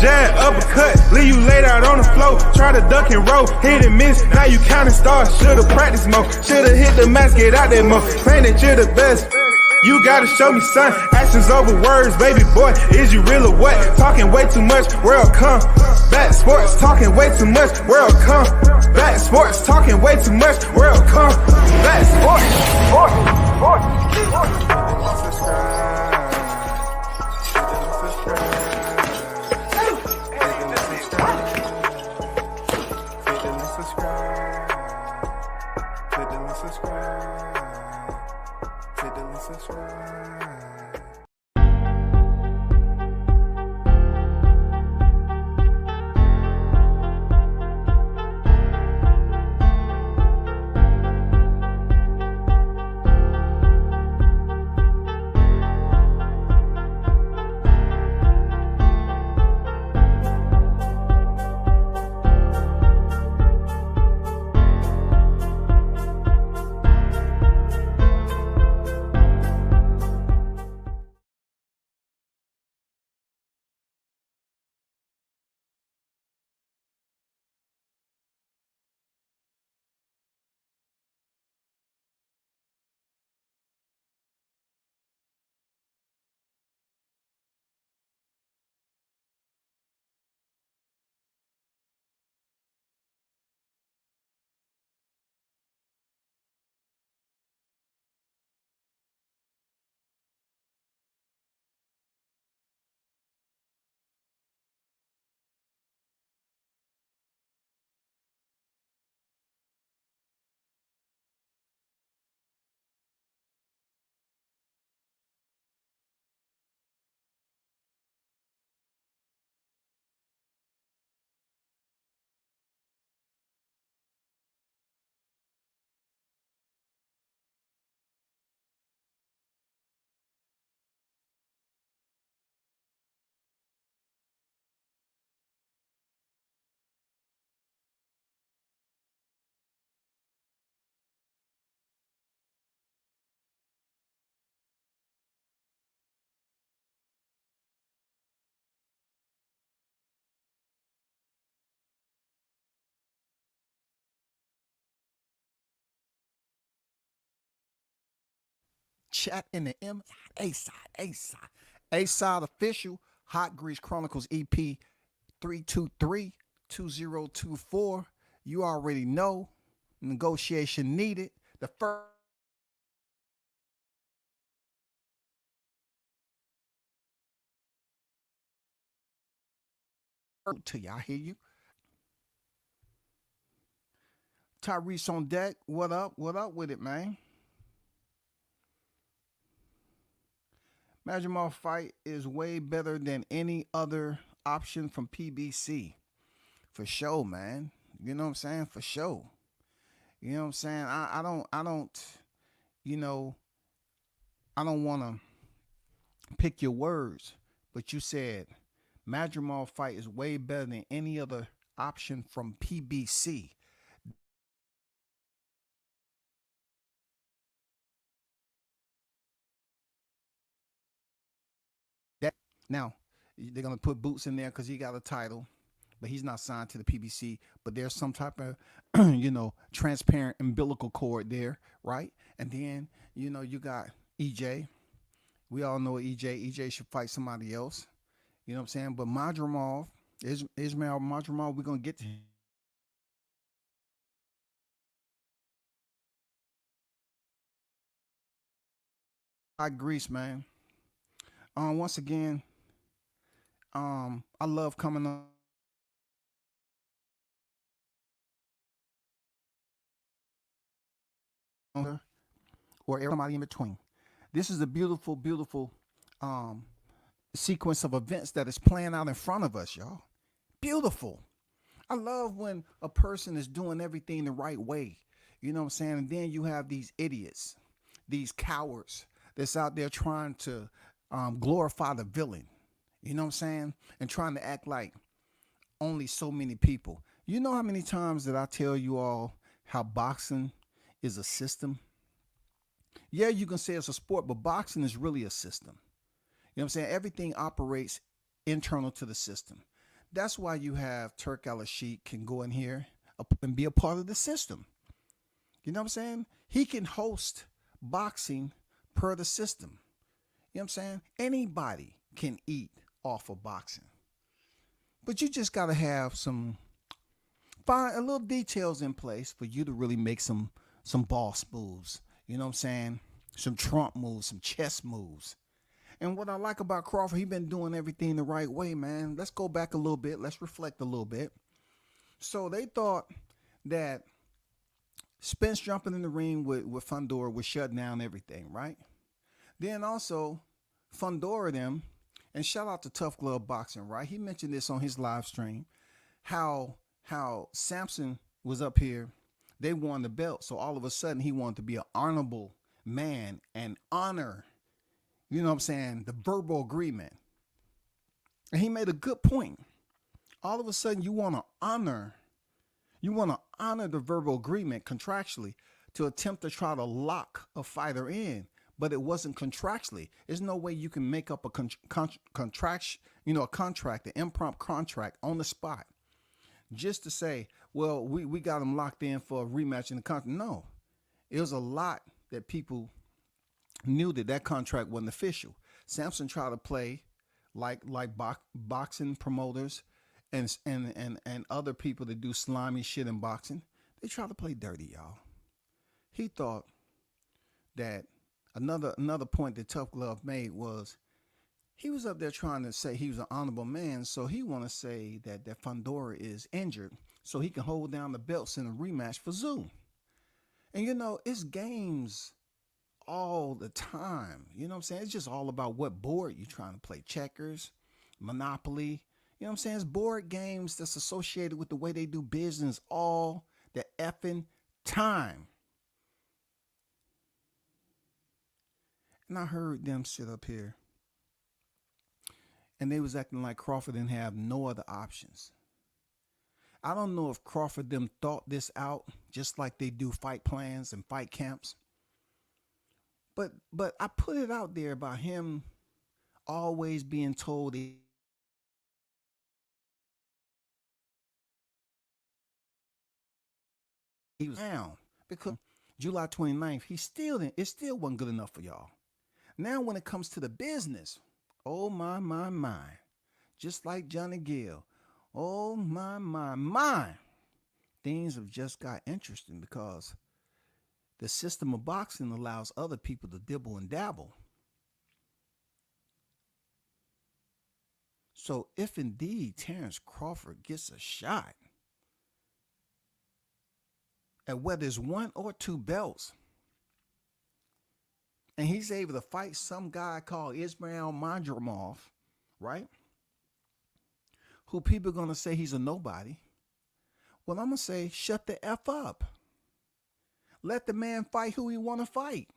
jab, uppercut, leave you laid out on the floor. Try to duck and roll, hit and miss, now you counting stars. Should've practiced more, should've hit the mask, get out there more. Claim that you're the best. You gotta show me, son. Actions over words, baby boy. Is you real or what? Talking way too much, world come. Back sports, talking way too much, world come. Back sports, talking way too much, world come. Back Chat in the A-side official, Hot Grease Chronicles EP 323-2024. You already know, negotiation needed. The first to you, I hear you. Tyrese on deck, what up? What up with it, man? Majimov fight is way better than any other option from PBC. For sure, man. You know what I'm saying? For sure. You know what I'm saying? I don't want to pick your words, but you said Majimov fight is way better than any other option from PBC. Now, they're going to put Boots in there because he got a title, but he's not signed to the PBC. But there's some type of, transparent umbilical cord there, right? And then, you got EJ. We all know EJ. EJ should fight somebody else. You know what I'm saying? But Madrimov, Ismail Madrimov, we're going to get to him. I Greece, man. Once again, I love coming on or everybody in between. This is a beautiful, beautiful sequence of events that is playing out in front of us, y'all. Beautiful. I love when a person is doing everything the right way. You know what I'm saying? And then you have these idiots, these cowards that's out there trying to glorify the villain. You know what I'm saying? And trying to act like only so many people. You know how many times that I tell you all how boxing is a system? Yeah, you can say it's a sport, but boxing is really a system. You know what I'm saying? Everything operates internal to the system. That's why you have Turk Al-Sheikh can go in here and be a part of the system. You know what I'm saying? He can host boxing per the system. You know what I'm saying? Anybody can eat off of boxing. But you just got to have some find a little details in place for you to really make some boss moves. You know what I'm saying? Some Trump moves, some chess moves. And what I like about Crawford, he been doing everything the right way, man. Let's go back a little bit. Let's reflect a little bit. So they thought that Spence jumping in the ring with Fundora would shut down everything, right? Then also Fundora them, and shout out to Tough Glove Boxing, right? He mentioned this on his live stream, how Samson was up here, they won the belt, so all of a sudden he wanted to be an honorable man and honor, you know what I'm saying, the verbal agreement. And he made a good point. All of a sudden you want to honor the verbal agreement contractually to attempt to try to lock a fighter in, but it wasn't contractually. There's no way you can make up a contract, a contract, an impromptu contract on the spot, just to say, well, we got him locked in for a rematch in the contract. No, it was a lot that people knew that contract wasn't official. Samson tried to play like boxing promoters and other people that do slimy shit in boxing. They try to play dirty, y'all. He thought that another point that Tough Glove made was he was up there trying to say he was an honorable man, so he want to say that Fundora is injured so he can hold down the belts in a rematch for Zoo. And it's games all the time. You know what I'm saying? It's just all about what board you're trying to play. Checkers, Monopoly. You know what I'm saying? It's board games that's associated with the way they do business all the effing time. And I heard them sit up here and they was acting like Crawford didn't have no other options. I don't know if Crawford them thought this out just like they do fight plans and fight camps. But I put it out there about him always being told he was down because July 29th, it still wasn't good enough for y'all. Now when it comes to the business, oh my, just like Johnny Gill, oh my, things have just got interesting because the system of boxing allows other people to dibble and dabble. So if indeed Terrence Crawford gets a shot at whether it's one or two belts, and he's able to fight some guy called Ismail Madrimov, right? Who people are going to say he's a nobody. Well, I'm going to say, shut the F up. Let the man fight who he want to fight.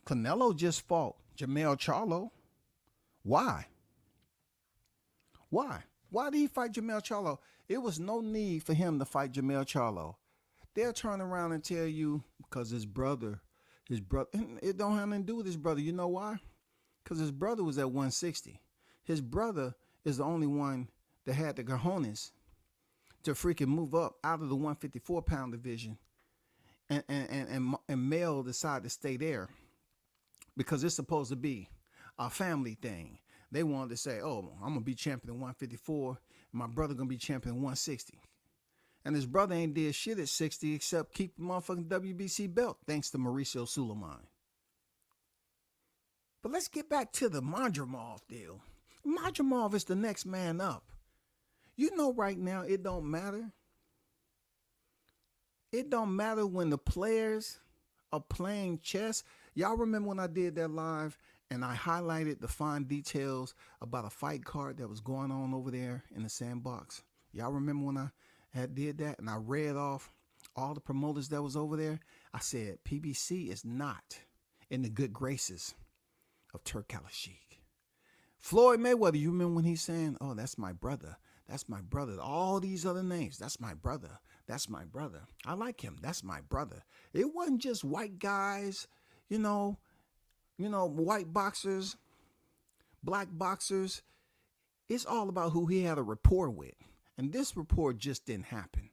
Canelo just fought Jermell Charlo. Why? Why did he fight Jermell Charlo? It was no need for him to fight Jermell Charlo. They'll turn around and tell you because his brother, it don't have nothing to do with his brother. You know why? Because his brother was at 160. His brother is the only one that had the cojones to freaking move up out of the 154-pound division, and Mel decided to stay there because it's supposed to be a family thing. They wanted to say, oh, I'm going to be champion at 154, and my brother going to be champion at 160. And his brother ain't did shit at 60 except keep the motherfucking WBC belt, thanks to Mauricio Suleiman. But let's get back to the Madrimov deal. Madrimov is the next man up. You know right now it don't matter. It don't matter when the players are playing chess. Y'all remember when I did that live and I highlighted the fine details about a fight card that was going on over there in the sandbox? Y'all remember when I did that and I read off all the promoters that was over there? I said PBC is not in the good graces of Turk Al-Sheikh. Floyd Mayweather, you remember when he's saying, oh, that's my brother. That's my brother. All these other names. That's my brother. That's my brother. I like him. That's my brother. It wasn't just white guys, white boxers, black boxers. It's all about who he had a rapport with. And this rapport just didn't happen.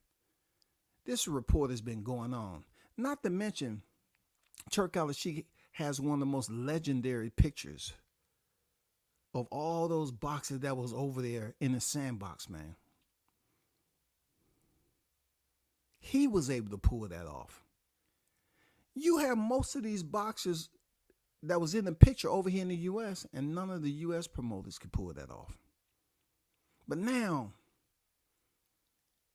This rapport has been going on. Not to mention, Turk Al-Sheikh has one of the most legendary pictures of all those boxes that was over there in the sandbox, man. He was able to pull that off. You have most of these boxers that was in the picture over here in the U.S., and none of the U.S. promoters could pull that off. But now,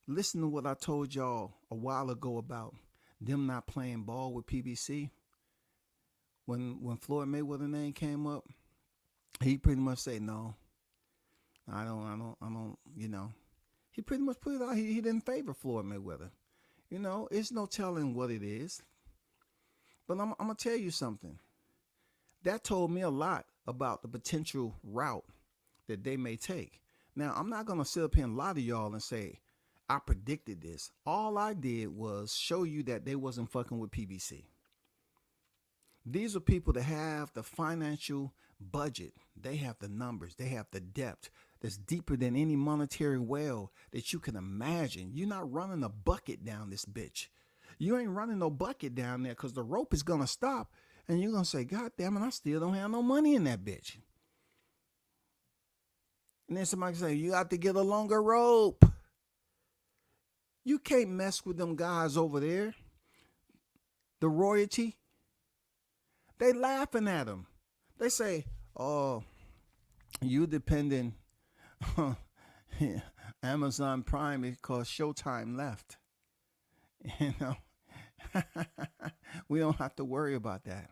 listen to what I told y'all a while ago about them not playing ball with PBC. When Floyd Mayweather name came up, he pretty much said, no, I don't, you know. He pretty much put it out. He didn't favor Floyd Mayweather. You know, it's no telling what it is. But I'm going to tell you something. That told me a lot about the potential route that they may take. Now, I'm not going to sit up here and lie to y'all and say, I predicted this. All I did was show you that they wasn't fucking with PBC. These are people that have the financial budget. They have the numbers. They have the depth that's deeper than any monetary well that you can imagine. You're not running a bucket down this bitch. You ain't running no bucket down there because the rope is going to stop and you're going to say, God damn it, I still don't have no money in that bitch. And then somebody say, you got to get a longer rope. You can't mess with them guys over there. The royalty. They laughing at them. They say, oh, you dependent on Amazon Prime because Showtime left. You know, we don't have to worry about that.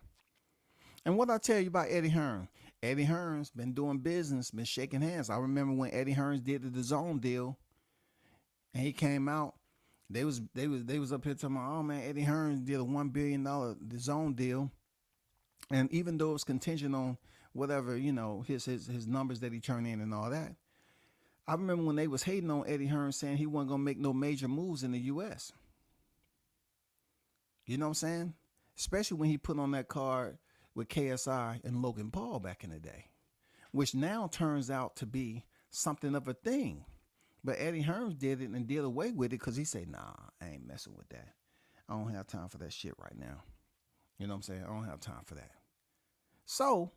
And what I tell you about Eddie Hearn, Eddie Hearn's been doing business, been shaking hands. I remember when Eddie Hearn did the DAZN deal, and he came out. They was up here talking about, oh man, Eddie Hearn did a $1 billion DAZN deal, and even though it was contingent on whatever, you know, his numbers that he turned in and all that. I remember when they was hating on Eddie Hearn, saying he wasn't gonna make no major moves in the U.S. You know what I'm saying? Especially when he put on that card with KSI and Logan Paul back in the day, which now turns out to be something of a thing. But Eddie Hearn did it and did away with it because he said, nah, I ain't messing with that. I don't have time for that shit right now. You know what I'm saying? I don't have time for that. So,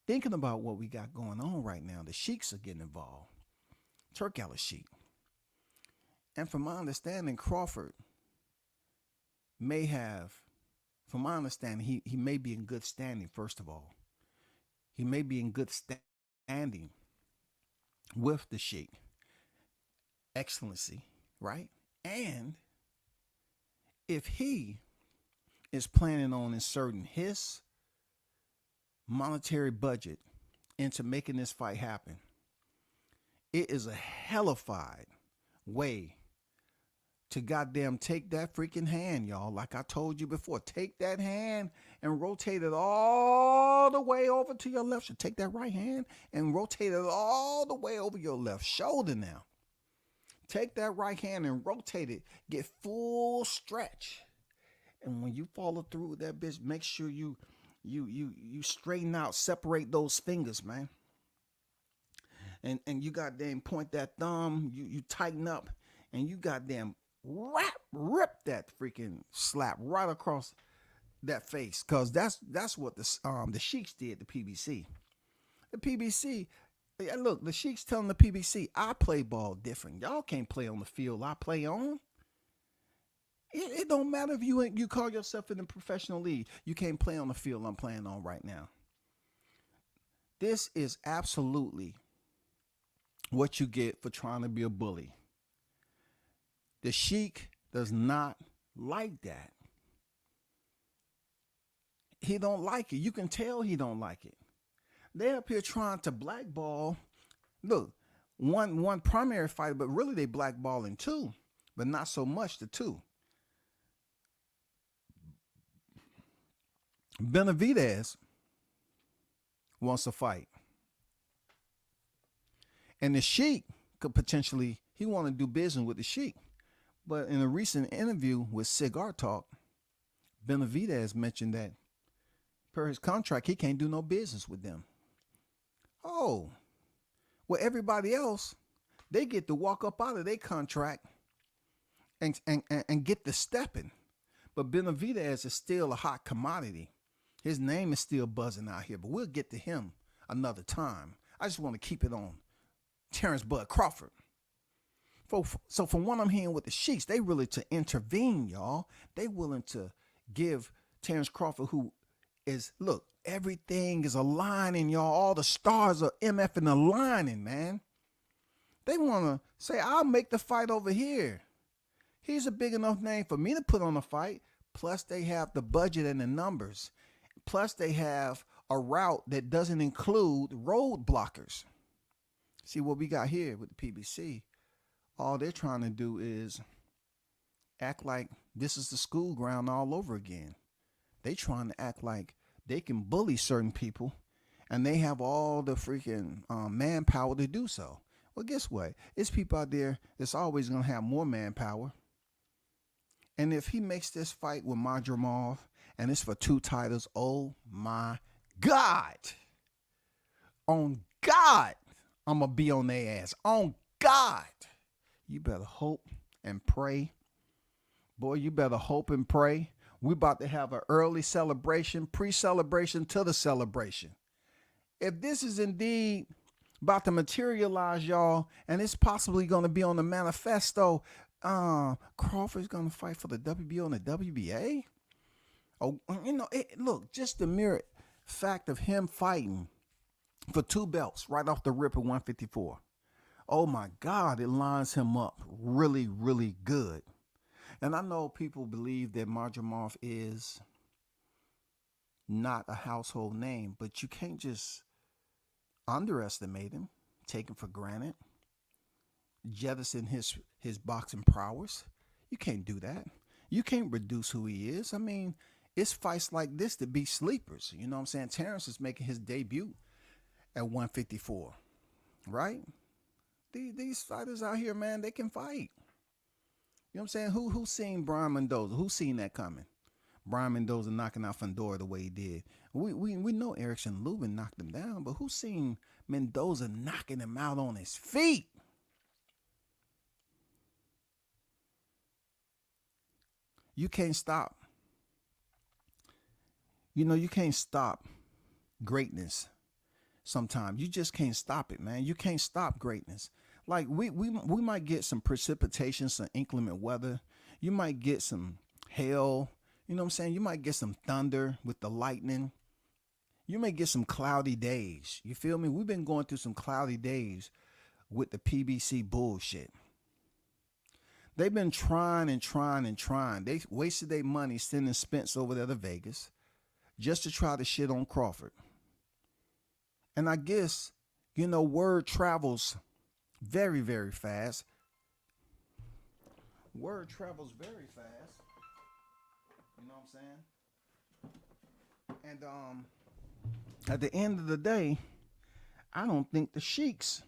thinking about what we got going on right now, the Sheiks are getting involved. Turk Al-Sheikh. And from my understanding, Crawford may have, from my understanding, he may be in good standing, first of all. He may be in good standing with the Sheikh. Excellency, right? And if he is planning on inserting his monetary budget into making this fight happen, it is a hellified way to goddamn take that freaking hand, y'all. Like I told you before, take that hand and rotate it all the way over to your left. So take that right hand and rotate it all the way over your left shoulder now. Take that right hand and rotate it. Get full stretch. And when you follow through with that bitch, make sure you straighten out, separate those fingers, man. And you goddamn point that thumb, you tighten up, and you goddamn rip that freaking slap right across that face. Cause that's what the Sheiks did to PBC. The PBC, look, the Sheiks telling the PBC, I play ball different. Y'all can't play on the field I play on. It don't matter if you call yourself in the professional league. You can't play on the field I'm playing on right now. This is absolutely what you get for trying to be a bully. The Sheik does not like that. He don't like it. You can tell he don't like it. They're up here trying to blackball. Look, one primary fighter, but really they blackballing two, but not so much the two. Benavidez wants to fight. And the Sheik could potentially, he want to do business with the Sheik. But in a recent interview with Cigar Talk, Benavidez mentioned that per his contract, he can't do no business with them. Oh, Well, everybody else, they get to walk up out of their contract and get the stepping. But Benavidez is still a hot commodity. His name is still buzzing out here, but we'll get to him another time. I just want to keep it on Terrence Bud Crawford. So from what I'm hearing with the Sheiks, they willing to intervene, y'all. They willing to give Terrence Crawford, who is, look, everything is aligning, y'all. All the stars are MFing aligning, man. They want to say, I'll make the fight over here. He's a big enough name for me to put on a fight. Plus, they have the budget and the numbers. Plus, they have a route that doesn't include road blockers. See what we got here with the PBC. All they're trying to do is act like this is the school ground all over again. They trying to act like they can bully certain people, and they have all the freaking manpower to do so. Well, guess what? It's people out there that's always going to have more manpower. And if he makes this fight with Madrimov, and it's for 2 titles, oh my God. On God, I'm going to be on their ass. On God. You better hope and pray. Boy, you better hope and pray. We're about to have an early celebration, pre-celebration to the celebration. If this is indeed about to materialize, y'all, and it's possibly going to be on the manifesto, Crawford's going to fight for the WBO and the WBA. Oh, you know, look, just the mere fact of him fighting for 2 belts right off the rip at 154. Oh my God, it lines him up really, really good. And I know people believe that Madrimov is not a household name, but you can't just underestimate him, take him for granted, jettison his boxing prowess. You can't do that. You can't reduce who he is. I mean, it's fights like this that beat sleepers. You know what I'm saying? Terrence is making his debut at 154, right? These fighters out here, man, they can fight. You know what I'm saying? Who's seen Brian Mendoza? Who's seen that coming? Brian Mendoza knocking out Fundora the way he did. We know Erickson Lubin knocked him down, but who's seen Mendoza knocking him out on his feet? You can't stop. You know, you can't stop greatness sometimes. You just can't stop it, man. You can't stop greatness. Like we might get some precipitation, some inclement weather. You might get some hail. You know what I'm saying? You might get some thunder with the lightning. You may get some cloudy days. You feel me? We've been going through some cloudy days with the PBC bullshit. They've been trying and trying and trying. They wasted their money sending Spence over there to Vegas just to try to shit on Crawford. And I guess, you know, word travels very, very fast. Word travels very fast. You know what I'm saying? And at the end of the day, I don't think the Sheiks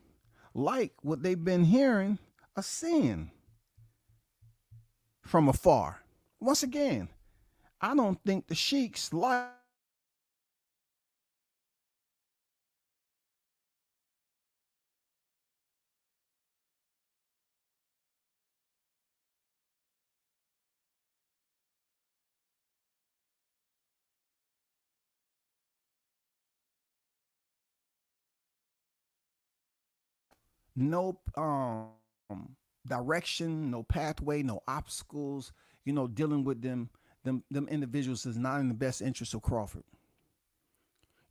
like what they've been hearing or seeing from afar. Once again, I don't think the Sheiks like no direction, no pathway, no obstacles. You know, dealing with them individuals is not in the best interest of Crawford.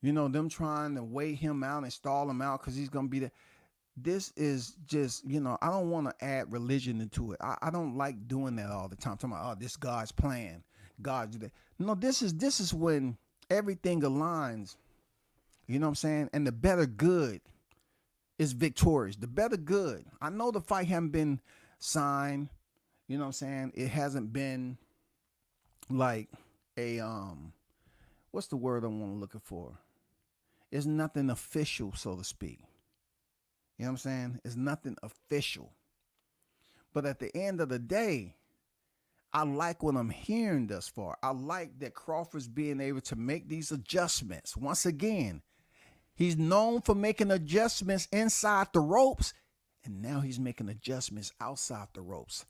You know, them trying to weigh him out and stall him out because he's gonna be there. This is just, you know, I don't want to add religion into it. I don't like doing that all the time. Talking about, oh, this God's plan. God do that. No, this is when everything aligns. You know what I'm saying? And the better good is victorious. The better good. I know the fight hasn't been signed. You know what I'm saying? It hasn't been like a what's the word I'm looking for? It's nothing official, so to speak. You know what I'm saying? It's nothing official. But at the end of the day, I like what I'm hearing thus far. I like that Crawford's being able to make these adjustments. Once again, He's known for making adjustments inside the ropes, and now he's making adjustments outside the ropes.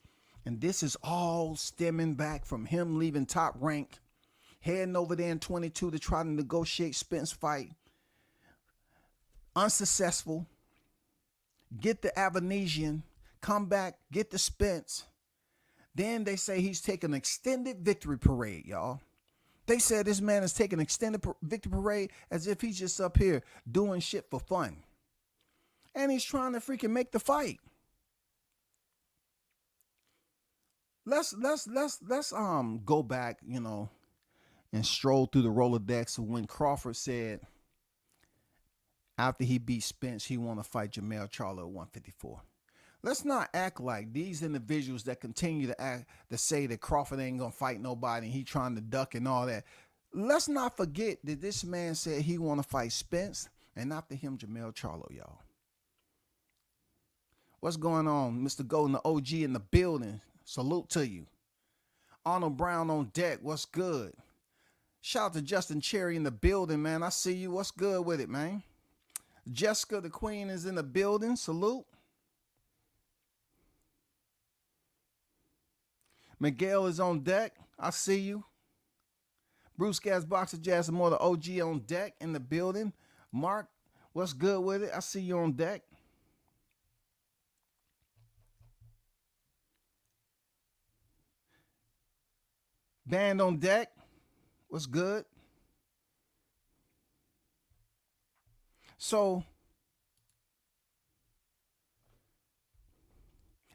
And this is all stemming back from him leaving Top Rank, heading over there in 22 to try to negotiate Spence fight. Unsuccessful. Get the Avanesian, come back, get the Spence. Then they say he's taking an extended victory parade, y'all. They said this man is taking an extended victory parade as if he's just up here doing shit for fun. And he's trying to freaking make the fight. Let's go back, and stroll through the Rolodex of when Crawford said after he beat Spence, he want to fight Jermell Charlo at 154. Let's not act like these individuals that continue to say that Crawford ain't gonna fight nobody and he trying to duck and all that. Let's not forget that this man said he want to fight Spence and after him Jermell Charlo, y'all. What's going on, Mr. Golden, the OG in the building? Salute to you. Arnold Brown on deck. What's good? Shout out to Justin Cherry in the building, man. I see you. What's good with it, man? Jessica the Queen is in the building. Salute. Miguel is on deck. I see you. Bruce Gas Boxer Jazz and more, the OG on deck in the building. Mark, what's good with it? I see you on deck. Band on deck. What's good? So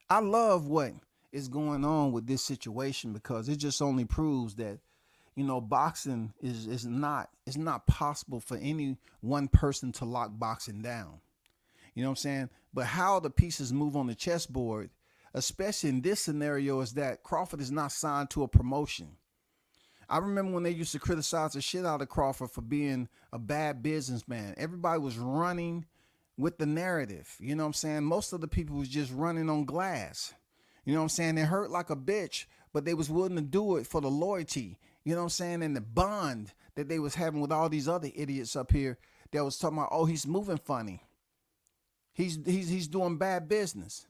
I love what is going on with this situation because it just only proves that, boxing is not possible for any one person to lock boxing down. You know what I'm saying? But how the pieces move on the chessboard, especially in this scenario, is that Crawford is not signed to a promotion. I remember when they used to criticize the shit out of Crawford for being a bad businessman. Everybody was running with the narrative. You know what I'm saying? Most of the people was just running on glass. You know what I'm saying? They hurt like a bitch, but they was willing to do it for the loyalty. You know what I'm saying? And the bond that they was having with all these other idiots up here that was talking about, oh, he's moving funny. He's doing bad business.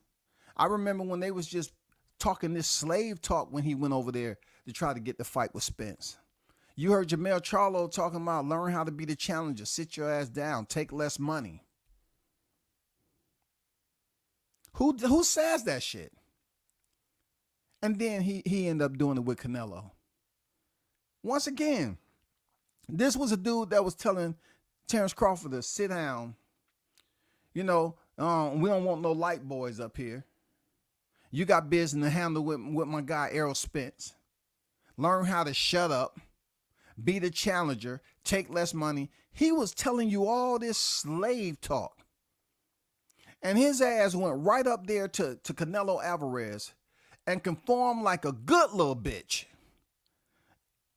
I remember when they was just talking this slave talk when he went over there to try to get the fight with Spence. You heard Jermell Charlo talking about learn how to be the challenger, sit your ass down, take less money. Who says that shit? And then he ended up doing it with Canelo. Once again, this was a dude that was telling Terrence Crawford to sit down. We don't want no light boys up here. You got business to handle with my guy Errol Spence. Learn how to shut up, be the challenger, take less money. He was telling you all this slave talk. And his ass went right up there to Canelo Alvarez and conformed like a good little bitch.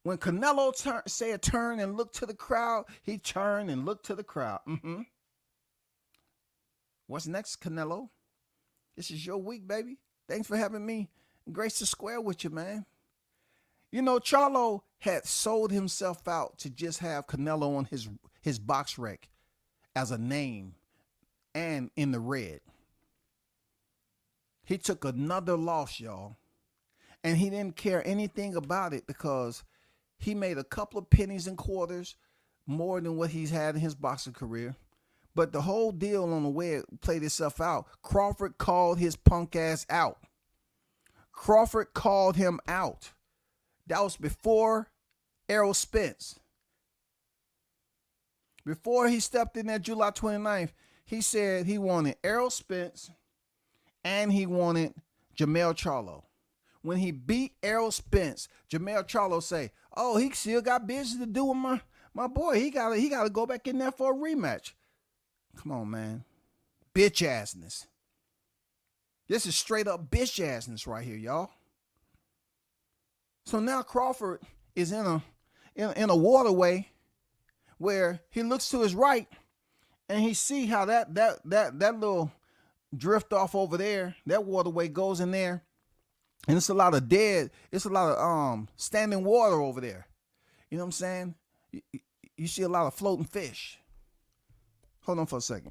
When Canelo said turn and look to the crowd, he turned and looked to the crowd. What's next, Canelo? This is your week, baby. Thanks for having me. Grace to square with you, man. Charlo had sold himself out to just have Canelo on his box rec as a name and in the red. He took another loss, y'all. And he didn't care anything about it because he made a couple of pennies and quarters more than what he's had in his boxing career. But the whole deal on the way it played itself out, Crawford called his punk ass out. Crawford called him out. That was before Errol Spence. Before he stepped in there July 29th, he said he wanted Errol Spence and he wanted Jermell Charlo. When he beat Errol Spence, Jermell Charlo say, oh, he still got business to do with my boy. He gotta go back in there for a rematch. Come on, man. Bitch assness. This is straight up bitch assness right here, y'all. So now Crawford is in a waterway where he looks to his right and he see how that little drift off over there, that waterway goes in there, and it's a lot of standing water over there. You know what I'm saying? You see a lot of floating fish. Hold on for a second.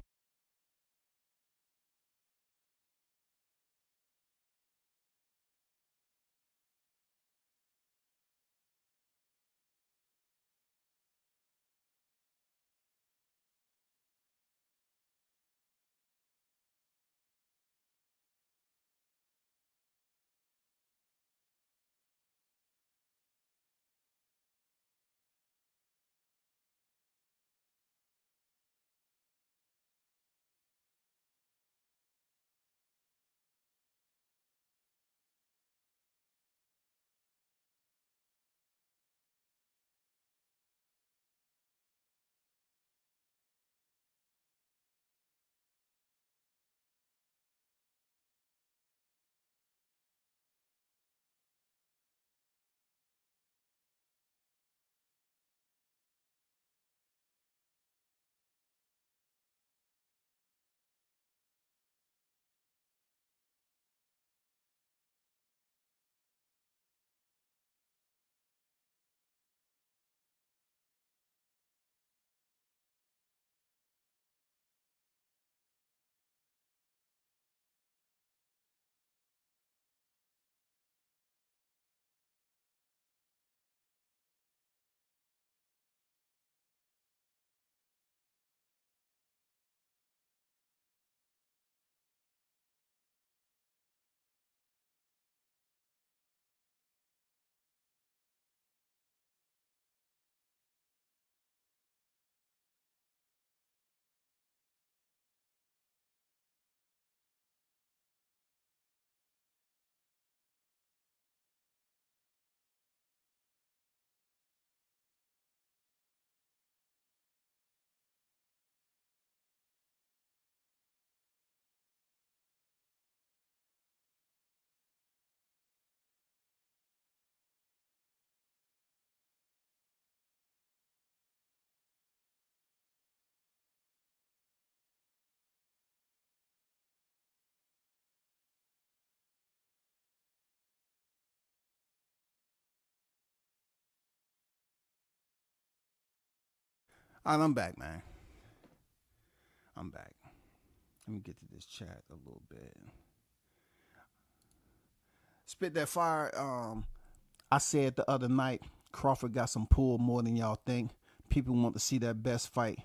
All right, I'm back, man. I'm back. Let me get to this chat a little bit. Spit that fire. I said the other night, Crawford got some pull more than y'all think. People want to see that best fighter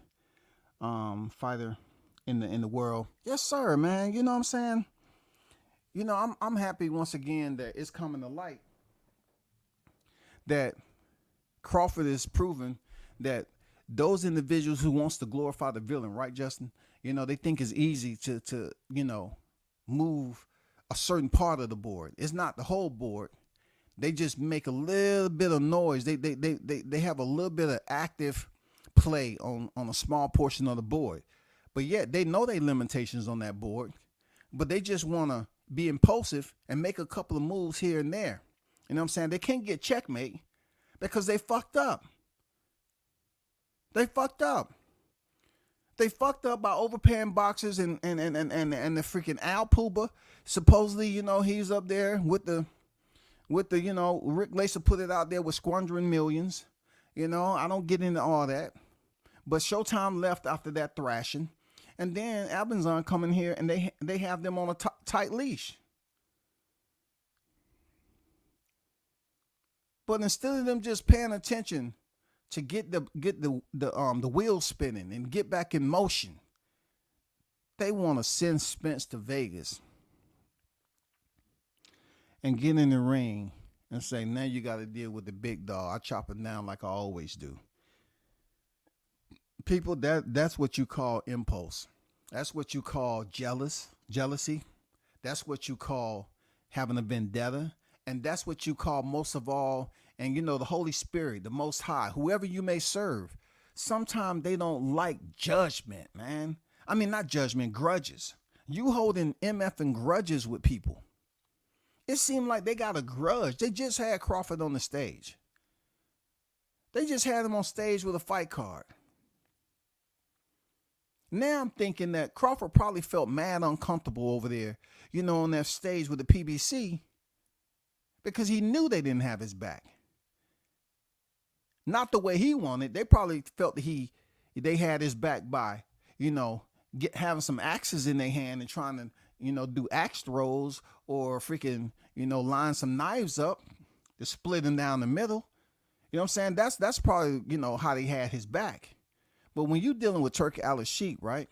in the world. Yes, sir, man. You know what I'm saying? You know, I'm happy once again that it's coming to light that Crawford is proving that those individuals who wants to glorify the villain, right, Justin? You know, they think it's easy to move a certain part of the board. It's not the whole board. They just make a little bit of noise. They have a little bit of active play on a small portion of the board. But yet they know their limitations on that board. But they just want to be impulsive and make a couple of moves here and there. You know what I'm saying? They can't get checkmate because they fucked up. They fucked up. They fucked up by overpaying boxers and the freaking Al Puba. Supposedly, you know, he's up there with the Rick Lacer put it out there with squandering millions. You know, I don't get into all that. But Showtime left after that thrashing. And then Albinzon come in here and they have them on a tight leash. But instead of them just paying attention to get the wheels spinning and get back in motion, they want to send Spence to Vegas and get in the ring and say, now you got to deal with the big dog. I chop it down like I always do. People, that's what you call impulse. That's what you call jealousy. That's what you call having a vendetta. And that's what you call most of all, and you know, the Holy Spirit, the Most High, whoever you may serve, sometimes they don't like judgment, man. I mean, not judgment, grudges. You holding MF and grudges with people. It seemed like they got a grudge. They just had Crawford on the stage. They just had him on stage with a fight card. Now I'm thinking that Crawford probably felt mad uncomfortable over there, you know, on that stage with the PBC because he knew they didn't have his back. Not the way he wanted. They probably felt that they had his back by, having some axes in their hand and trying to, do axe throws or freaking, line some knives up to split him down the middle. You know what I'm saying? That's probably, how they had his back. But when you're dealing with Turki Al-Sheikh, right?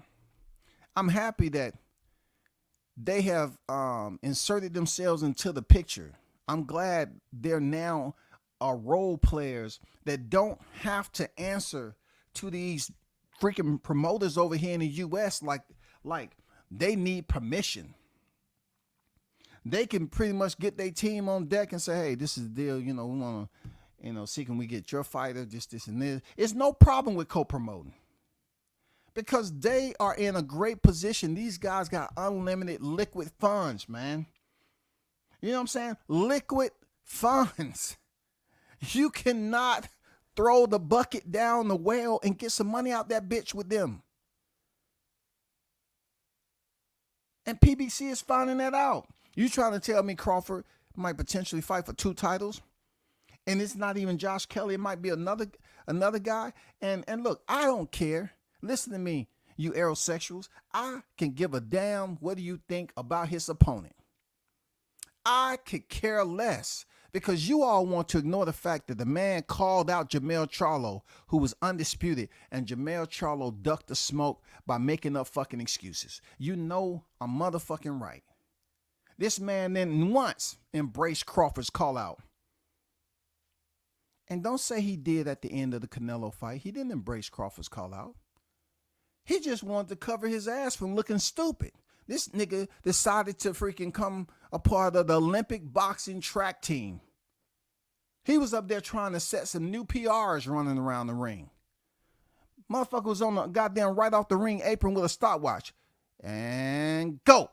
I'm happy that they have inserted themselves into the picture. I'm glad they're now role players that don't have to answer to these freaking promoters over here in the U.S. like they need permission. They can pretty much get their team on deck and say, hey, this is the deal. We want to, see can we get your fighter, this, and this. It's no problem with co-promoting because they are in a great position. These guys got unlimited liquid funds, man. You know what I'm saying? Liquid funds. You cannot throw the bucket down the well and get some money out that bitch with them. And PBC is finding that out. You trying to tell me Crawford might potentially fight for 2 titles? And it's not even Josh Kelly. It might be another guy. And look, I don't care. Listen to me, you aerosexuals. I can give a damn what do you think about his opponent. I could care less because you all want to ignore the fact that the man called out Jermell Charlo, who was undisputed, and Jermell Charlo ducked the smoke by making up fucking excuses. You know I'm motherfucking right. This man then once embraced Crawford's call out. And don't say he did at the end of the Canelo fight. He didn't embrace Crawford's call out. He just wanted to cover his ass from looking stupid. This nigga decided to freaking come a part of the Olympic boxing track team. He was up there trying to set some new PRs running around the ring. Motherfucker was on the goddamn right off the ring apron with a stopwatch. And go.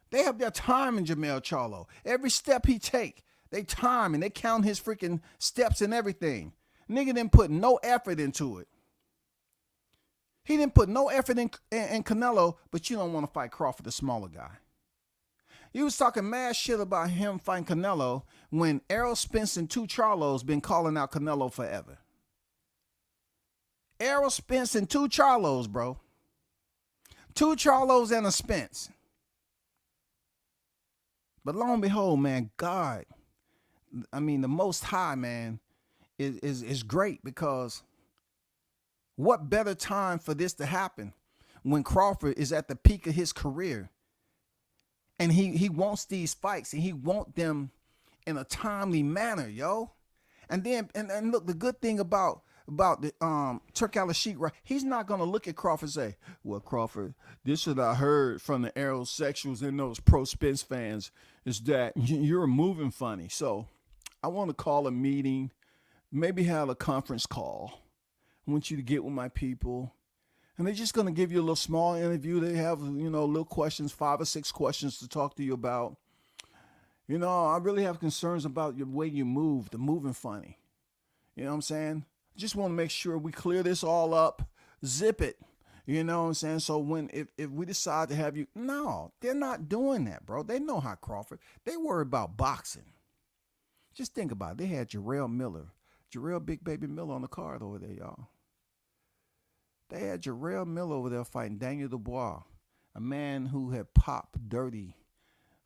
They have their time in Jermell Charlo. Every step he take, they time and they count his freaking steps and everything. Nigga didn't put no effort into it. He didn't put no effort in Canelo, but you don't want to fight Crawford, the smaller guy. You was talking mad shit about him fighting Canelo when Errol Spence and 2 Charlos been calling out Canelo forever. Errol Spence and 2 Charlos, bro. 2 Charlos and a Spence. But lo and behold, man, God, the Most High, man, is great because what better time for this to happen when Crawford is at the peak of his career and he wants these fights and he wants them in a timely manner, yo. And then and look, the good thing about the Turki Al-Sheikh, right? He's not gonna look at Crawford and say, well, Crawford, this is what I heard from the aerosexuals and those pro Spence fans is that you're moving funny. So I want to call a meeting, maybe have a conference call. I want you to get with my people. And they're just going to give you a little small interview. They have, little questions, 5 or 6 questions to talk to you about. I really have concerns about your way you move, the moving funny. You know what I'm saying? Just want to make sure we clear this all up, zip it. You know what I'm saying? So if we decide to have you, no, they're not doing that, bro. They know how Crawford, they worry about boxing. Just think about it. They had Jarrell Big Baby Miller on the card over there, y'all. They had Jarrell Miller over there fighting Daniel Dubois, a man who had popped dirty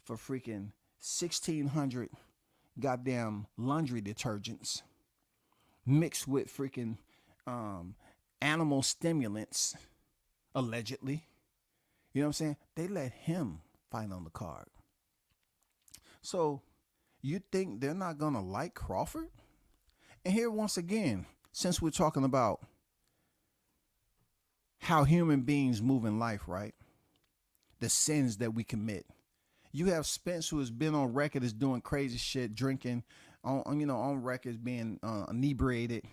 for freaking 1,600 goddamn laundry detergents mixed with freaking animal stimulants, allegedly. You know what I'm saying? They let him fight on the card. So you think they're not going to like Crawford? And here, once again, since we're talking about how human beings move in life, right? The sins that we commit. You have Spence, who has been on record as doing crazy shit, drinking, on record as being inebriated,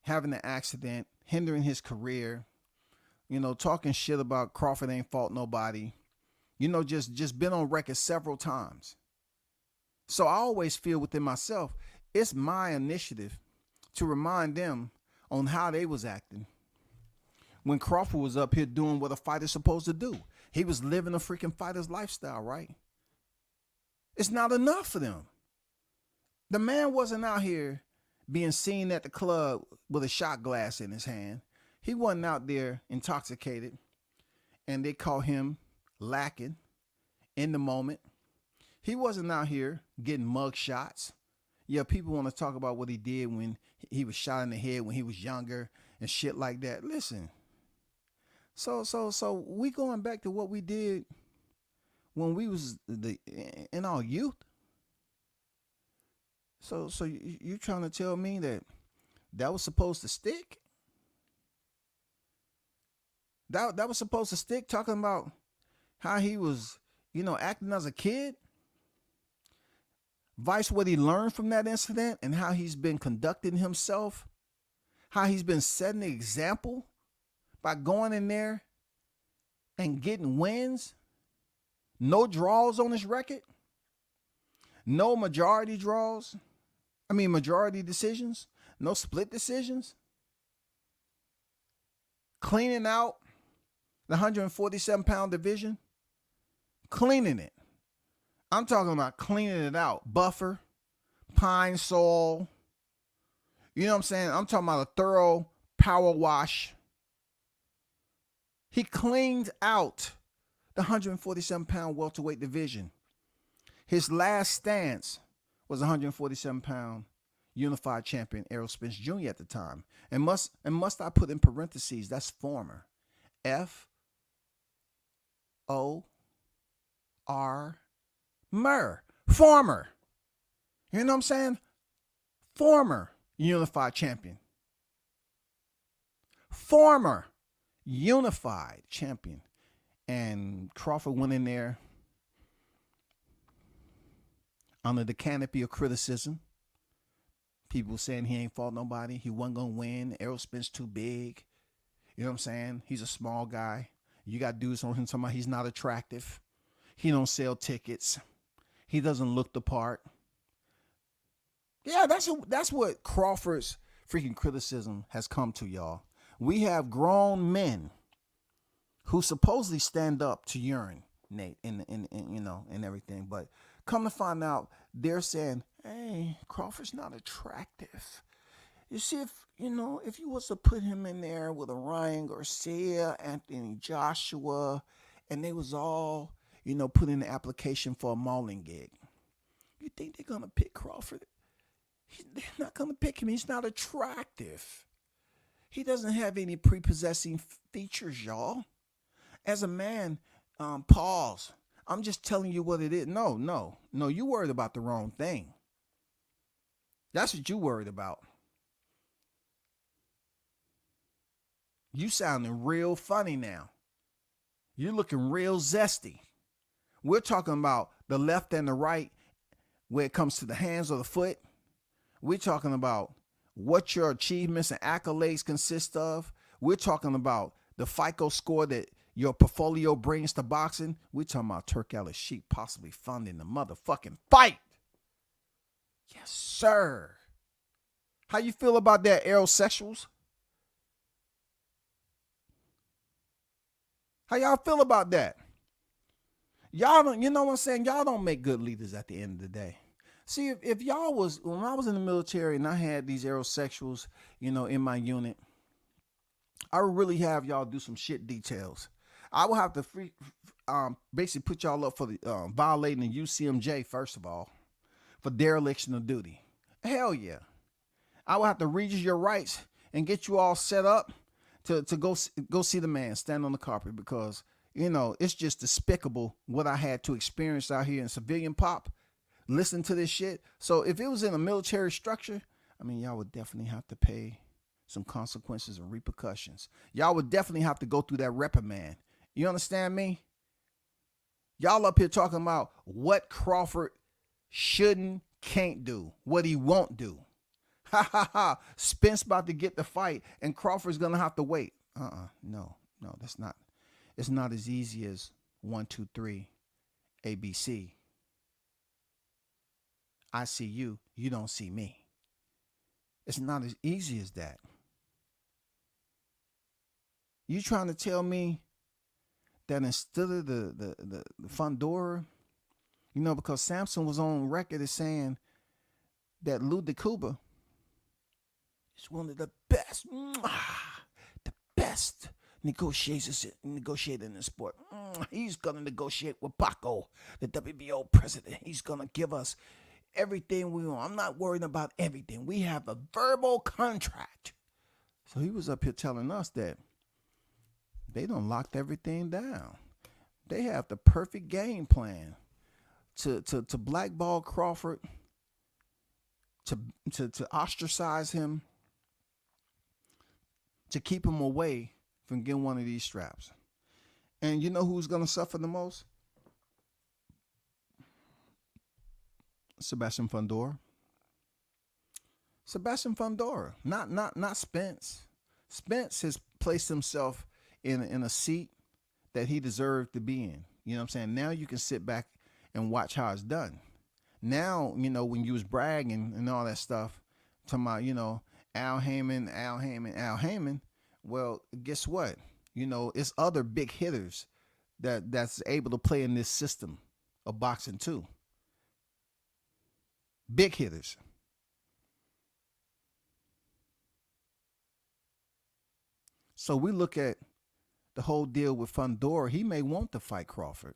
having an accident, hindering his career, talking shit about Crawford ain't fought nobody, just been on record several times. So I always feel within myself, it's my initiative to remind them on how they was acting when Crawford was up here doing what a fighter's supposed to do. He was living a freaking fighter's lifestyle, right? It's not enough for them. The man wasn't out here being seen at the club with a shot glass in his hand. He wasn't out there intoxicated. and they caught him lacking in the moment. He wasn't out here getting mug shots. Yeah, people want to talk about what he did when he was shot in the head when he was younger and shit like that. Listen, so we going back to what we did when we was in our youth. So you trying to tell me that was supposed to stick? That was supposed to stick, talking about how he was, acting as a kid? Vice what he learned from that incident and how he's been conducting himself, how he's been setting the example by going in there and getting wins. No draws on his record. No majority decisions. No split decisions. Cleaning out the 147-pound division. Cleaning it. I'm talking about cleaning it out. Buffer, pine sol. You know what I'm saying? I'm talking about a thorough power wash. He cleaned out the 147-pound welterweight division. His last stance was 147-pound unified champion Errol Spence Jr. at the time. And must I put in parentheses, that's former. F-O-R former. You know what I'm saying? Former unified champion. Former unified champion. And Crawford went in there under the canopy of criticism. People saying he ain't fought nobody. He wasn't going to win. Errol Spence too big. You know what I'm saying? He's a small guy. You got dudes on him talking about he's not attractive. He don't sell tickets. He doesn't look the part. Yeah, that's what Crawford's freaking criticism has come to, y'all. We have grown men who supposedly stand up to urinate and everything, but come to find out, they're saying, "Hey, Crawford's not attractive." You see, if you was to put him in there with a Ryan Garcia, Anthony Joshua, and they was all, put in the application for a mauling gig, you think they're gonna pick Crawford? They're not gonna pick him. He's not attractive. He doesn't have any prepossessing features, y'all. As a man, pause. I'm just telling you what it is. No, you worried about the wrong thing. That's what you worried about. You sounding real funny now. You're looking real zesty. We're talking about the left and the right when it comes to the hands or the foot. We're talking about what your achievements and accolades consist of. We're talking about the FICO score that your portfolio brings to boxing. We're talking about Turki Al-Sheikh possibly funding the motherfucking fight. Yes, sir. How you feel about that, aerosexuals? How y'all feel about that? Y'all don't, you know what I'm saying? Y'all don't make good leaders at the end of the day. See, if y'all was, when I was in the military and I had these aerosexuals, in my unit, I would really have y'all do some shit details. I would have to basically put y'all up for the violating the UCMJ, first of all, for dereliction of duty. Hell yeah. I would have to read you your rights and get you all set up to go see the man stand on the carpet, because, it's just despicable what I had to experience out here in civilian pop. Listen to this shit. So if it was in a military structure, y'all would definitely have to pay some consequences and repercussions. Y'all would definitely have to go through that reprimand. You understand me? Y'all up here talking about what Crawford shouldn't, can't do, what he won't do. Ha ha ha. Spence about to get the fight and Crawford's gonna have to wait. No, that's not. It's not as easy as 1, 2, 3, ABC. I see you, you don't see me. It's not as easy as that. You trying to tell me that instead of the Fundora, because Samson was on record as saying that Lou DeCuba is one of the best negotiate in the sport. He's going to negotiate with Paco, the WBO president. He's going to give us everything we want. I'm not worried about everything. We have a verbal contract. So he was up here telling us that they done locked everything down. They have the perfect game plan to blackball Crawford, to ostracize him, to keep him away from getting one of these straps. And you know who's going to suffer the most? Sebastian Fundora. Sebastian Fundora, not Spence. Spence has placed himself in a seat that he deserved to be in. You know what I'm saying? Now you can sit back and watch how it's done. Now, you know, when you was bragging and all that stuff, talking about, you know, Al Heyman, well, guess what? You know, it's other big hitters that's able to play in this system of boxing too. Big hitters. So we look at the whole deal with Fundora. He may want to fight Crawford.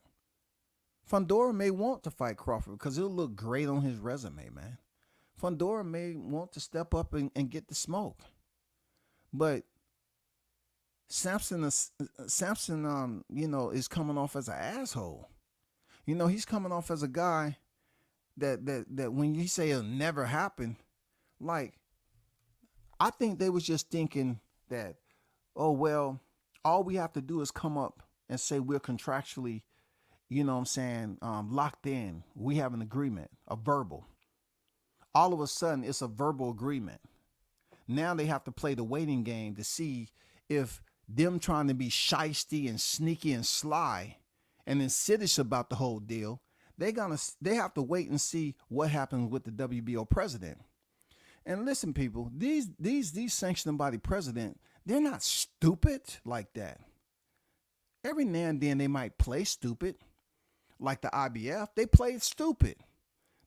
Fundora may want to fight Crawford because it'll look great on his resume, man. Fundora may want to step up and get the smoke. But Samson, you know, is coming off as an asshole. You know, he's coming off as a guy that when you say it'll never happen, like, I think they was just thinking that, oh, well, all we have to do is come up and say we're contractually, you know what I'm saying, locked in. We have an agreement, a verbal. All of a sudden, it's a verbal agreement. Now they have to play the waiting game to see if them trying to be shisty and sneaky and sly and insidious about the whole deal, they have to wait and see what happens with the WBO president. And listen, people, these sanctioning body president, they're not stupid like that. Every now and then they might play stupid, like the IBF. They played stupid.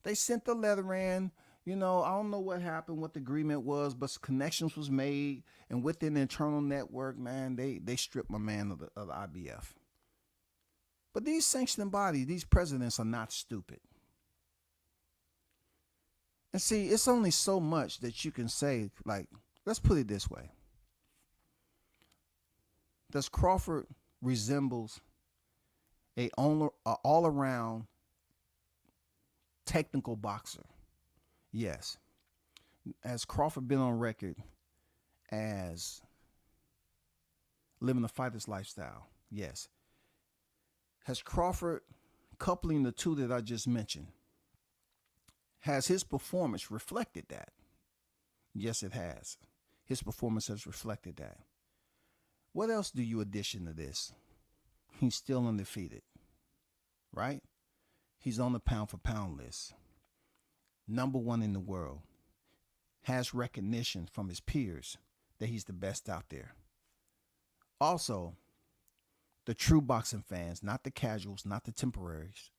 They sent the letter in. You know, I don't know what happened, what the agreement was, but connections was made, and within the internal network, man, they stripped my man of the IBF. But these sanctioning bodies, these presidents are not stupid. And see, it's only so much that you can say, like, let's put it this way. Does Crawford resembles a all-around technical boxer? Yes. Has Crawford been on record as living a fighter's lifestyle? Yes. Has Crawford, coupling the two that I just mentioned, has his performance reflected that? Yes, it has. His performance has reflected that. What else do you addition to this? He's still undefeated, right? He's on the pound for pound list. #1 in the world. Has recognition from his peers that he's the best out there. Also, the true boxing fans, not the casuals, not the temporaries,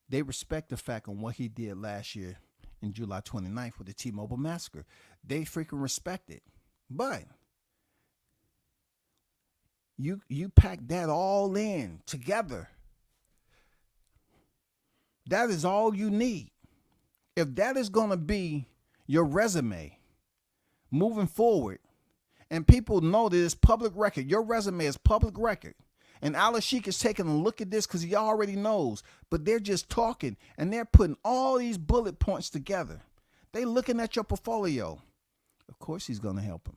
they respect the fact on what he did last year in July 29th with the T-Mobile Massacre. They freaking respect it. But you pack that all in together. That is all you need. If that is going to be your resume moving forward, and people know that it's public record, your resume is public record, and Al-Sheikh is taking a look at this because he already knows, but they're just talking, and they're putting all these bullet points together. They looking at your portfolio. Of course he's going to help him.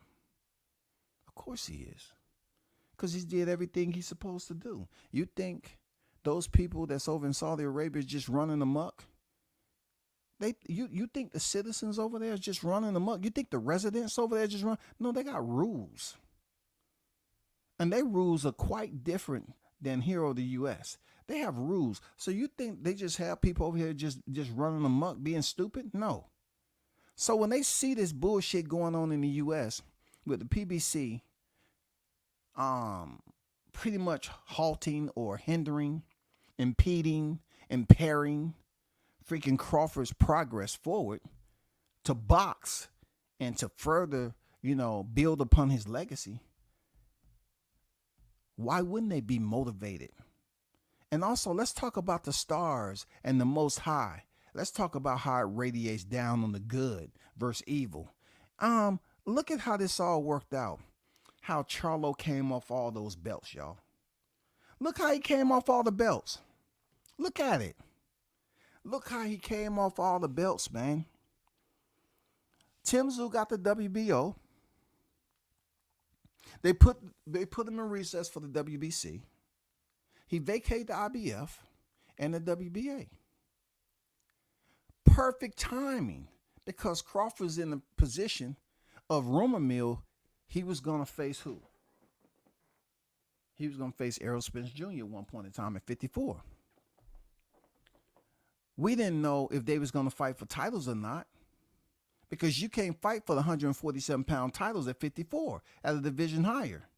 Of course he is. Because he did everything he's supposed to do. You think those people that's over in Saudi Arabia is just running amok? You think the citizens over there is just running amok? You think the residents over there just run? No, they got rules. And their rules are quite different than here or the U.S. They have rules. So you think they just have people over here just running amok, being stupid? No. So when they see this bullshit going on in the U.S. with the PBC pretty much halting or hindering, impeding, impairing freaking Crawford's progress forward to box and to further, you know, build upon his legacy, Why wouldn't they be motivated? And also, let's talk about the stars and the Most High. Let's talk about how it radiates down on the good versus evil. Look at how this all worked out. How Charlo came off all those belts, y'all. Look how he came off all the belts. Look at it. Look how he came off all the belts, man. Tim Tszyu got the WBO. They put him in recess for the WBC. He vacated the IBF and the WBA. Perfect timing, because Crawford's in the position of rumor mill. He was going to face who? He was going to face Errol Spence Jr. at one point in time at 54. We didn't know if they was going to fight for titles or not, because you can't fight for the 147-pound titles at 54 at a division higher.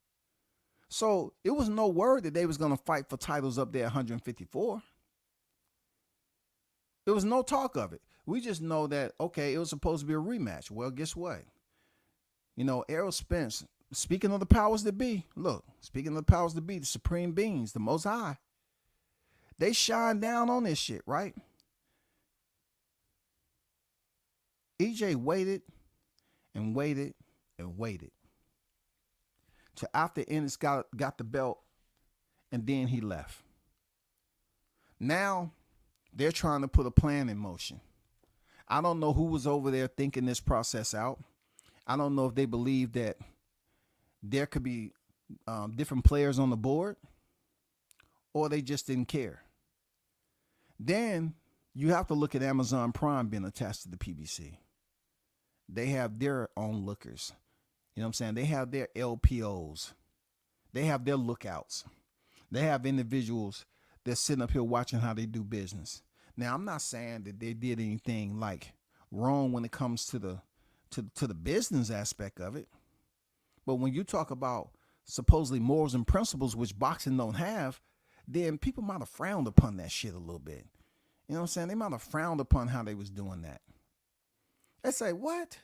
So it was no word that they was going to fight for titles up there at 154. There was no talk of it. We just know that, okay, it was supposed to be a rematch. Well, guess what? You know, Errol Spence, speaking of the powers that be, look, speaking of the powers that be, the supreme beings, the Most High, they shine down on this shit, right? EJ waited and waited and waited till after Ennis got the belt, and then he left. Now they're trying to put a plan in motion. I don't know who was over there thinking this process out. I don't know if they believe that there could be different players on the board, or they just didn't care. Then you have to look at Amazon Prime being attached to the PBC. They have their own lookers. You know what I'm saying? They have their LPOs. They have their lookouts. They have individuals that's sitting up here watching how they do business. Now, I'm not saying that they did anything like wrong when it comes to the business aspect of it. But when you talk about supposedly morals and principles, which boxing don't have, then people might have frowned upon that shit a little bit. You know what I'm saying? They might have frowned upon how they was doing that. They say, what?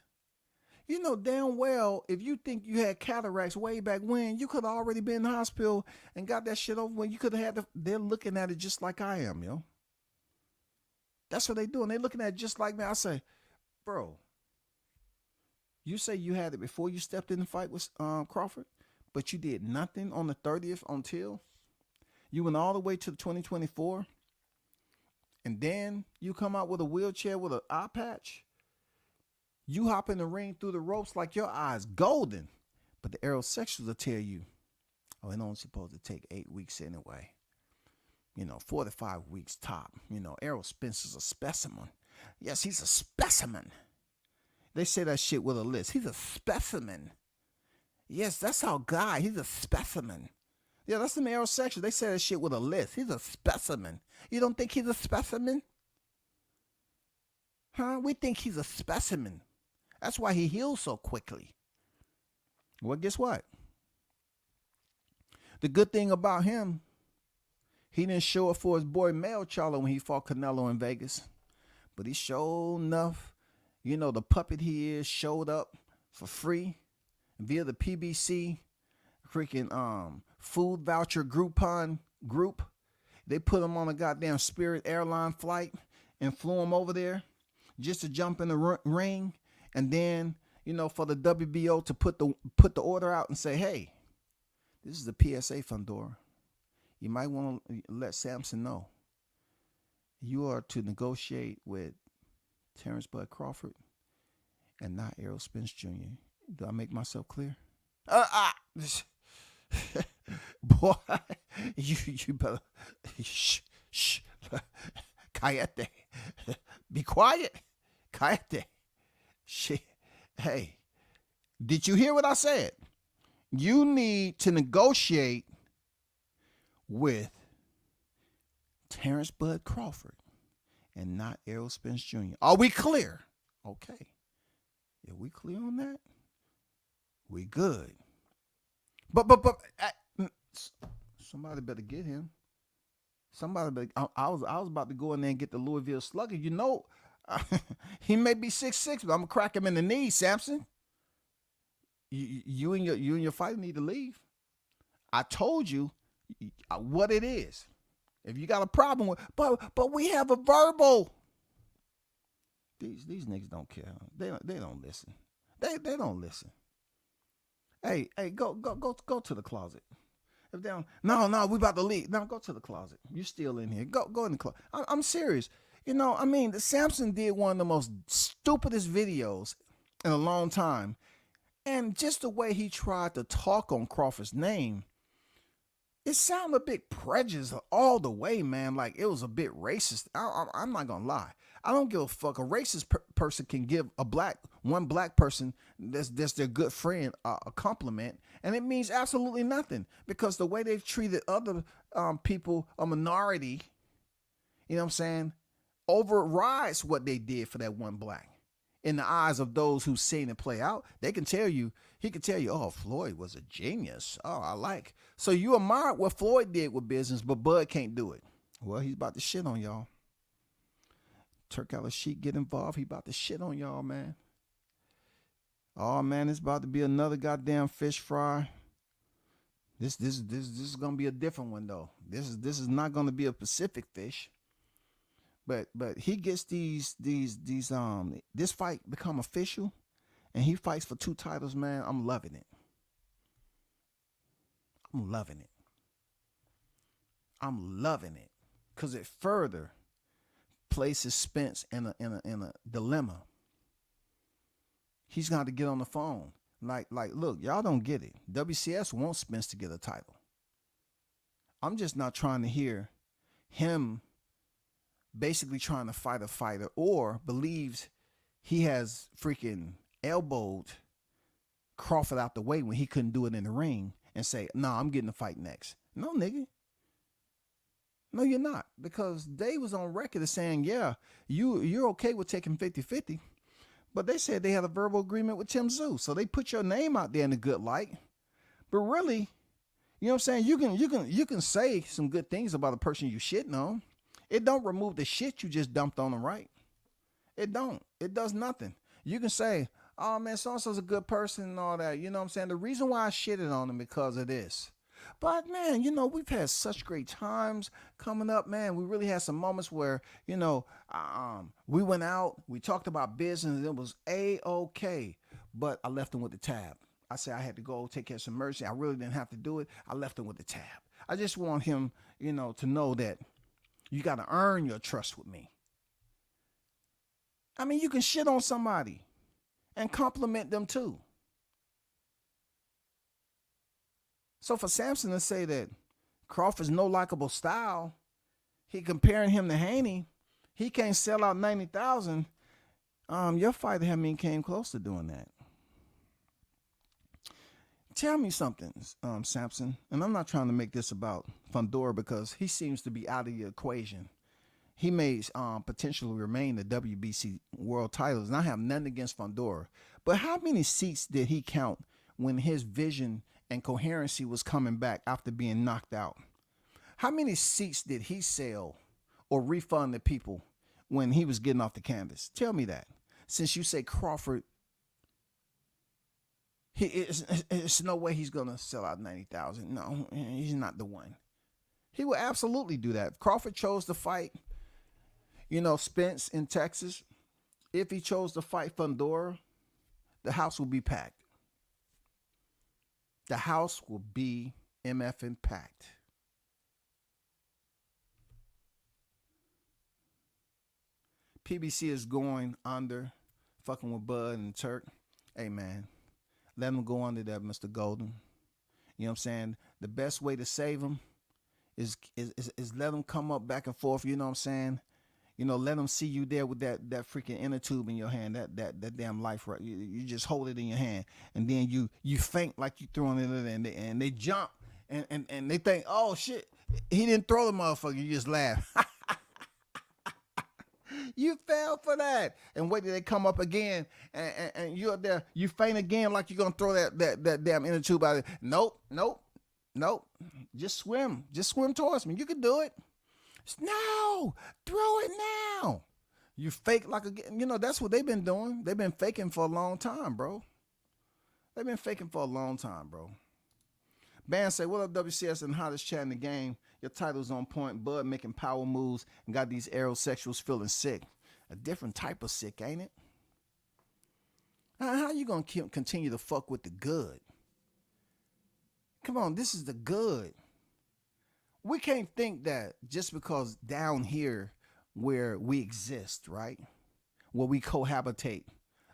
You know damn well, if you think you had cataracts way back when, you could have already been in the hospital and got that shit over when. You could have had they're looking at it just like I am, yo. That's what they doing. They're looking at it just like me. I say, bro, you say you had it before you stepped in the fight with Crawford, but you did nothing on the 30th until you went all the way to the 2024, and then you come out with a wheelchair with an eye patch. You hop in the ring through the ropes like your eyes golden. But the aerosexuals will tell you, oh, it only supposed to take 8 weeks anyway. You know, 4 to 5 weeks top. You know, Errol Spence is a specimen. Yes, he's a specimen. They say that shit with a list. He's a specimen. Yes, that's our guy. He's a specimen. Yeah, that's the aerosexual. They say that shit with a list. He's a specimen. You don't think he's a specimen? Huh? We think he's a specimen. That's why he heals so quickly. Well, guess what? The good thing about him, he didn't show up for his boy Mel Charlo when he fought Canelo in Vegas. But he showed enough, you know, the puppet he is, showed up for free via the PBC freaking food voucher Groupon group. They put him on a goddamn Spirit airline flight and flew him over there just to jump in the ring. And then, you know, for the WBO to put the order out and say, hey, this is the PSA, Fundora. You might want to let Samson know. You are to negotiate with Terrence Bud Crawford and not Errol Spence Jr. Do I make myself clear? Boy, you better shh. Cállate. Be quiet. Cállate. Shit. Hey, did you hear what I said? You need to negotiate with Terrence Bud Crawford and not Errol Spence Jr. Are we clear? Okay. If we clear on that, we good. But somebody better get him. Somebody better. I was about to go in there and get the Louisville Slugger. You know, he may be 6'6", but I'm gonna crack him in the knee, Samson. You and your fighter need to leave. I told you what it is. If you got a problem with, but we have a verbal. These niggas don't care. They don't listen. They don't listen. Hey, go to the closet. If they don't, no, we about to leave. No, go to the closet. You still in here. Go in the closet. I'm serious. You know, I mean, Samson did one of the most stupidest videos in a long time. And just the way he tried to talk on Crawford's name, it sounded a bit prejudiced all the way, man. Like it was a bit racist. I'm not gonna lie. I don't give a fuck. A racist person can give one black person that's their good friend a compliment, and it means absolutely nothing because the way they've treated other people, a minority, you know what I'm saying, overrides what they did for that one black. In the eyes of those who've seen it play out, he can tell you, oh, Floyd was a genius. Oh, I like. So you admire what Floyd did with business, but Bud can't do it. Well, he's about to shit on y'all. Turki Al-Sheikh get involved. He about to shit on y'all, man. Oh man, it's about to be another goddamn fish fry. This is gonna be a different one though. This is not gonna be a Pacific fish. But he gets this fight become official, and he fights for 2 titles, man. I'm loving it. I'm loving it. I'm loving it, cause it further places Spence in a dilemma. He's got to get on the phone. Like, look, y'all don't get it. WCS wants Spence to get a title. I'm just not trying to hear him basically trying to fight a fighter or believes he has freaking elbowed Crawford out the way when he couldn't do it in the ring and say, no, I'm getting the fight next. No, nigga. No, you're not. Because they was on record as saying, yeah, you're okay with taking 50-50. But they said they had a verbal agreement with Tim Tszyu. So they put your name out there in a good light. But really, you know what I'm saying? You can say some good things about a person you shitting on. It don't remove the shit you just dumped on them, right? It don't. It does nothing. You can say, oh man, so-and-so's a good person and all that. You know what I'm saying? The reason why I shitted on him because of this. But man, you know, we've had such great times coming up, man. We really had some moments where, you know, we went out, we talked about business, and it was A-okay. But I left him with the tab. I said I had to go take care of some mercy. I really didn't have to do it. I left him with the tab. I just want him, you know, to know that you got to earn your trust with me. I mean, you can shit on somebody and compliment them too. So for Samson to say that Crawford's no likable style, he comparing him to Haney, he can't sell out 90,000. Your fighter haven't even came close to doing that. Tell me something, Samson, and I'm not trying to make this about Fundora because he seems to be out of the equation. He may potentially remain the WBC world titles, and I have nothing against Fundora. But how many seats did he count when his vision and coherency was coming back after being knocked out? How many seats did he sell or refund the people when he was getting off the canvas? Tell me that. Since you say Crawford, it's no way he's going to sell out 90,000. No, he's not the one. He will absolutely do that. If Crawford chose to fight, you know, Spence in Texas, if he chose to fight Fundora, the house will be packed. The house will be MFing packed. PBC is going under, fucking with Bud and Turk. Hey, man, let him go under that, Mr. Golden. You know what I'm saying? The best way to save him is let him come up back and forth. You know what I'm saying? You know, let them see you there with that freaking inner tube in your hand, that damn life, right? You just hold it in your hand, and then you faint like you throwing it in, and they jump, and they think, oh shit, he didn't throw the motherfucker. You just laugh. You fell for that, and wait till they come up again, and you're there, you faint again like you're gonna throw that damn inner tube out. Nope. Just swim towards me. You can do it. No, throw it now. You fake like you know, that's what they've been doing. They've been faking for a long time, bro. Band say, what up, WCS and hottest chat in the game? Your title's on point. Bud making power moves and got these aerosexuals feeling sick. A different type of sick, ain't it? How you going to continue to fuck with the good? Come on, this is the good. We can't think that just because down here where we exist, right? Where we cohabitate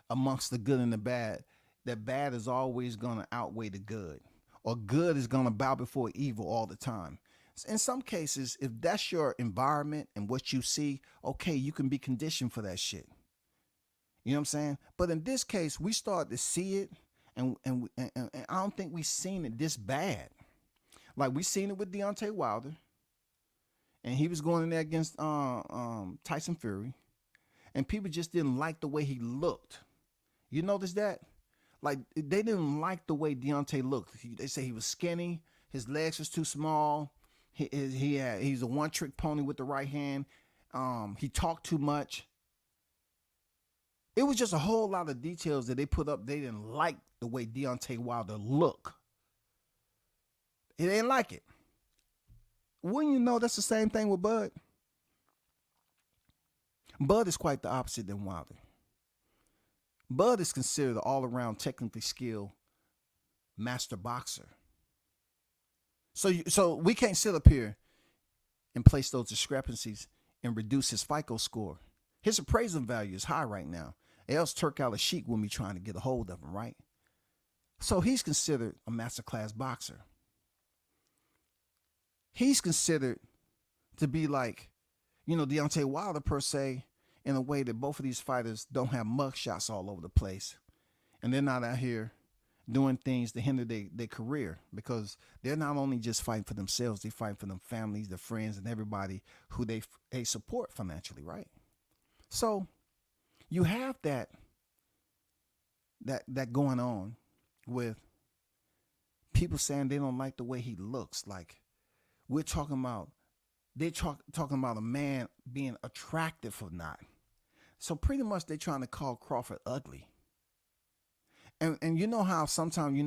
amongst the good and the bad, that bad is always going to outweigh the good. Or good is going to bow before evil all the time. In some cases, if that's your environment and what you see, okay, you can be conditioned for that shit. You know what I'm saying? But in this case, we start to see it, and I don't think we've seen it this bad. Like we seen it with Deontay Wilder, and he was going in there against Tyson Fury, and people just didn't like the way he looked. You notice that? Like they didn't like the way Deontay looked. They say he was skinny, his legs was too small. He's a one-trick pony with the right hand. He talked too much. It was just a whole lot of details that they put up. They didn't like the way Deontay Wilder looked. They didn't like it. Wouldn't you know that's the same thing with Bud? Bud is quite the opposite than Wilder. Bud is considered an all-around technically skilled master boxer. So we can't sit up here and place those discrepancies and reduce his FICO score. His appraisal value is high right now. Else Turki Al-Sheikh will be trying to get a hold of him, right? So he's considered a masterclass boxer. He's considered to be like, Deontay Wilder per se, in a way that both of these fighters don't have mugshots all over the place. And they're not out here doing things to hinder their career, because they're not only just fighting for themselves, they fight for them families, their friends, and everybody who they support financially, right? So you have that going on with people saying they don't like the way he looks. Like we're talking about, they're talking about a man being attractive or not. So pretty much they're trying to call Crawford ugly. And you know how sometimes,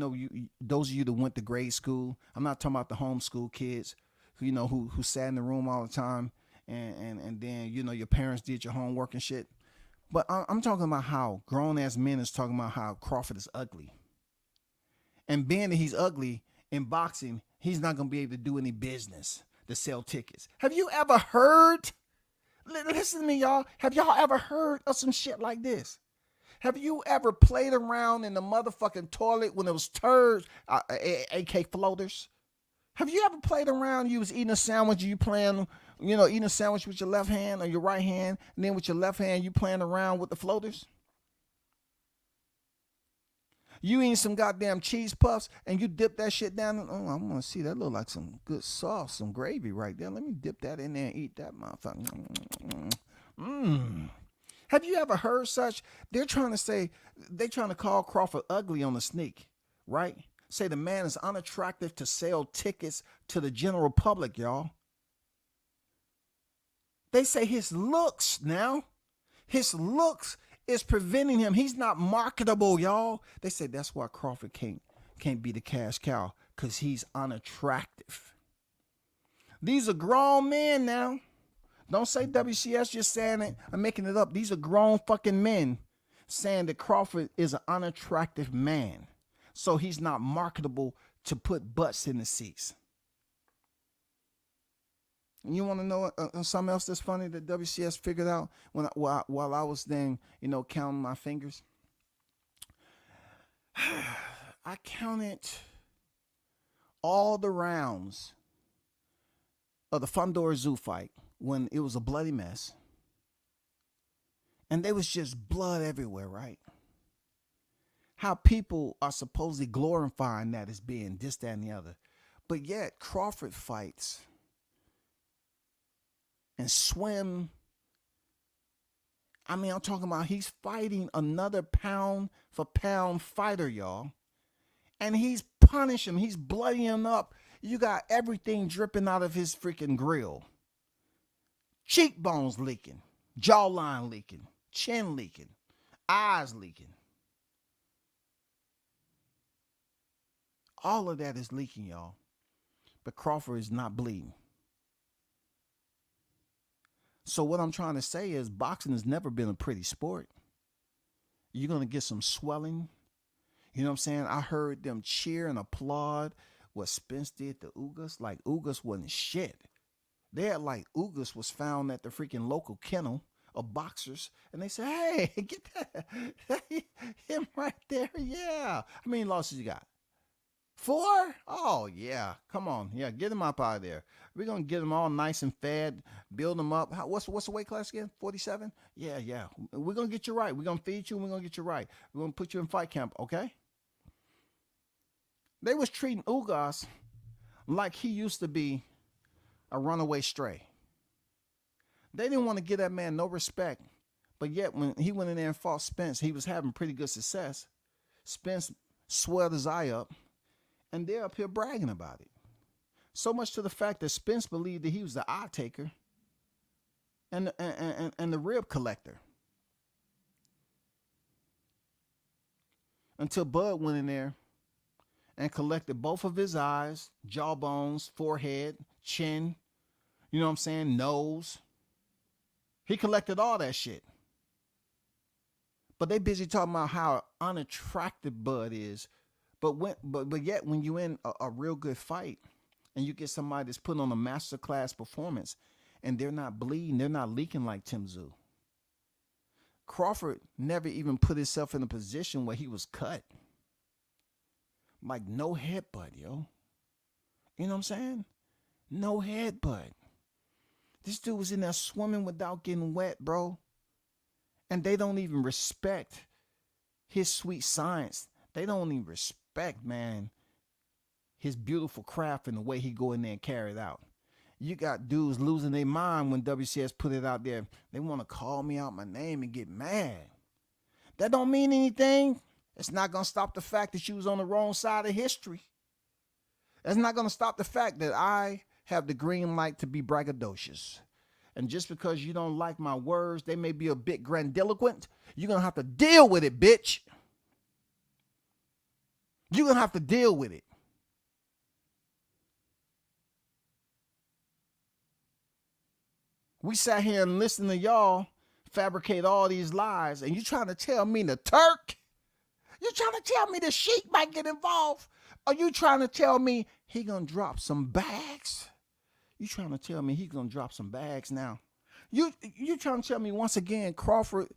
those of you that went to grade school, I'm not talking about the homeschool kids, who sat in the room all the time and then, your parents did your homework and shit. But I'm talking about how grown-ass men is talking about how Crawford is ugly. And being that he's ugly in boxing, he's not going to be able to do any business to sell tickets. Have you ever heard? Listen to me, y'all. Have y'all ever heard of some shit like this? Have you ever played around in the motherfucking toilet when it was turds, AK floaters? Have you ever played around, you was eating a sandwich, you playing, eating a sandwich with your left hand or your right hand, and then with your left hand, you playing around with the floaters? You eating some goddamn cheese puffs, and you dip that shit down, and, I want to see, that look like some good sauce, some gravy right there. Let me dip that in there and eat that motherfucker. Have you ever heard such? They're trying to call Crawford ugly on the sneak, right? Say the man is unattractive to sell tickets to the general public, y'all. They say his looks is preventing him. He's not marketable, y'all. They say that's why Crawford can't be the cash cow, because he's unattractive. These are grown men now. Don't say WCS just saying it. I'm making it up. These are grown fucking men saying that Crawford is an unattractive man, so he's not marketable to put butts in the seats. And you want to know something else that's funny that WCS figured out while I was then, counting my fingers? I counted all the rounds of the Fundora Zoo fight when it was a bloody mess. And there was just blood everywhere, right? How people are supposedly glorifying that as being this, that, and the other. But yet Crawford fights and swim. I'm talking about he's fighting another pound for pound fighter, y'all. And he's punishing him. He's bloodying him up. You got everything dripping out of his freaking grill. Cheekbones leaking, jawline leaking, chin leaking, eyes leaking. All of that is leaking, y'all. But Crawford is not bleeding. So what I'm trying to say is boxing has never been a pretty sport. You're going to get some swelling. You know what I'm saying? I heard them cheer and applaud what Spence did to Ugas. Like Ugas wasn't shit. They had like Ugas was found at the freaking local kennel of boxers. And they said, hey, get that. Him right there. Yeah. How many losses you got? 4? Oh, yeah. Come on. Yeah, get him up out of there. We're going to get him all nice and fed, build him up. What's the weight class again? 47? Yeah. We're going to get you right. We're going to feed you and we're going to get you right. We're going to put you in fight camp, okay? They was treating Ugas like he used to be a runaway stray. They didn't want to give that man no respect. But yet when he went in there and fought Spence, he was having pretty good success. Spence swelled his eye up. And they're up here bragging about it. So much to the fact that Spence believed that he was the eye taker and the rib collector. Until Bud went in there and collected both of his eyes, jawbones, forehead, chin, you know what I'm saying, nose. He collected all that shit. But they busy talking about how unattractive Bud is. But yet when you in a real good fight and you get somebody that's putting on a masterclass performance and they're not bleeding, they're not leaking like Tim Tszyu. Crawford never even put himself in a position where he was cut. Like no headbutt, yo. You know what I'm saying? No headbutt. This dude was in there swimming without getting wet, bro. And they don't even respect his sweet science. They don't even respect, man, his beautiful craft and the way he go in there and carry it out. You got dudes losing their mind when WCS put it out there. They want to call me out my name and get mad. That don't mean anything. It's not going to stop the fact that you was on the wrong side of history. That's not going to stop the fact that I have the green light to be braggadocious. And just because you don't like my words, they may be a bit grandiloquent. You're going to have to deal with it, bitch. You're going to have to deal with it. We sat here and listened to y'all fabricate all these lies, and you trying to tell me the Turk? You trying to tell me the Sheikh might get involved? Are you trying to tell me he going to drop some bags? You trying to tell me he going to drop some bags now? You trying to tell me once again Crawford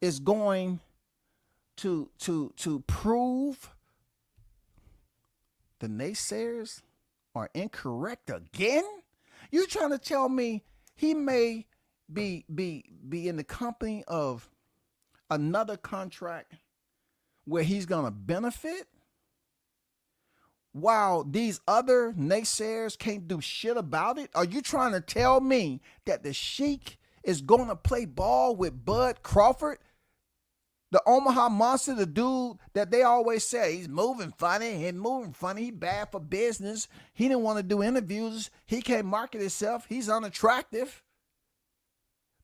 is going to prove the naysayers are incorrect again? You trying to tell me he may be in the company of another contract where he's going to benefit while these other naysayers can't do shit about it? Are you trying to tell me that the Sheikh is going to play ball with Bud Crawford? The Omaha Monster, the dude that they always say, he's moving funny, he bad for business. He didn't want to do interviews. He can't market himself. He's unattractive.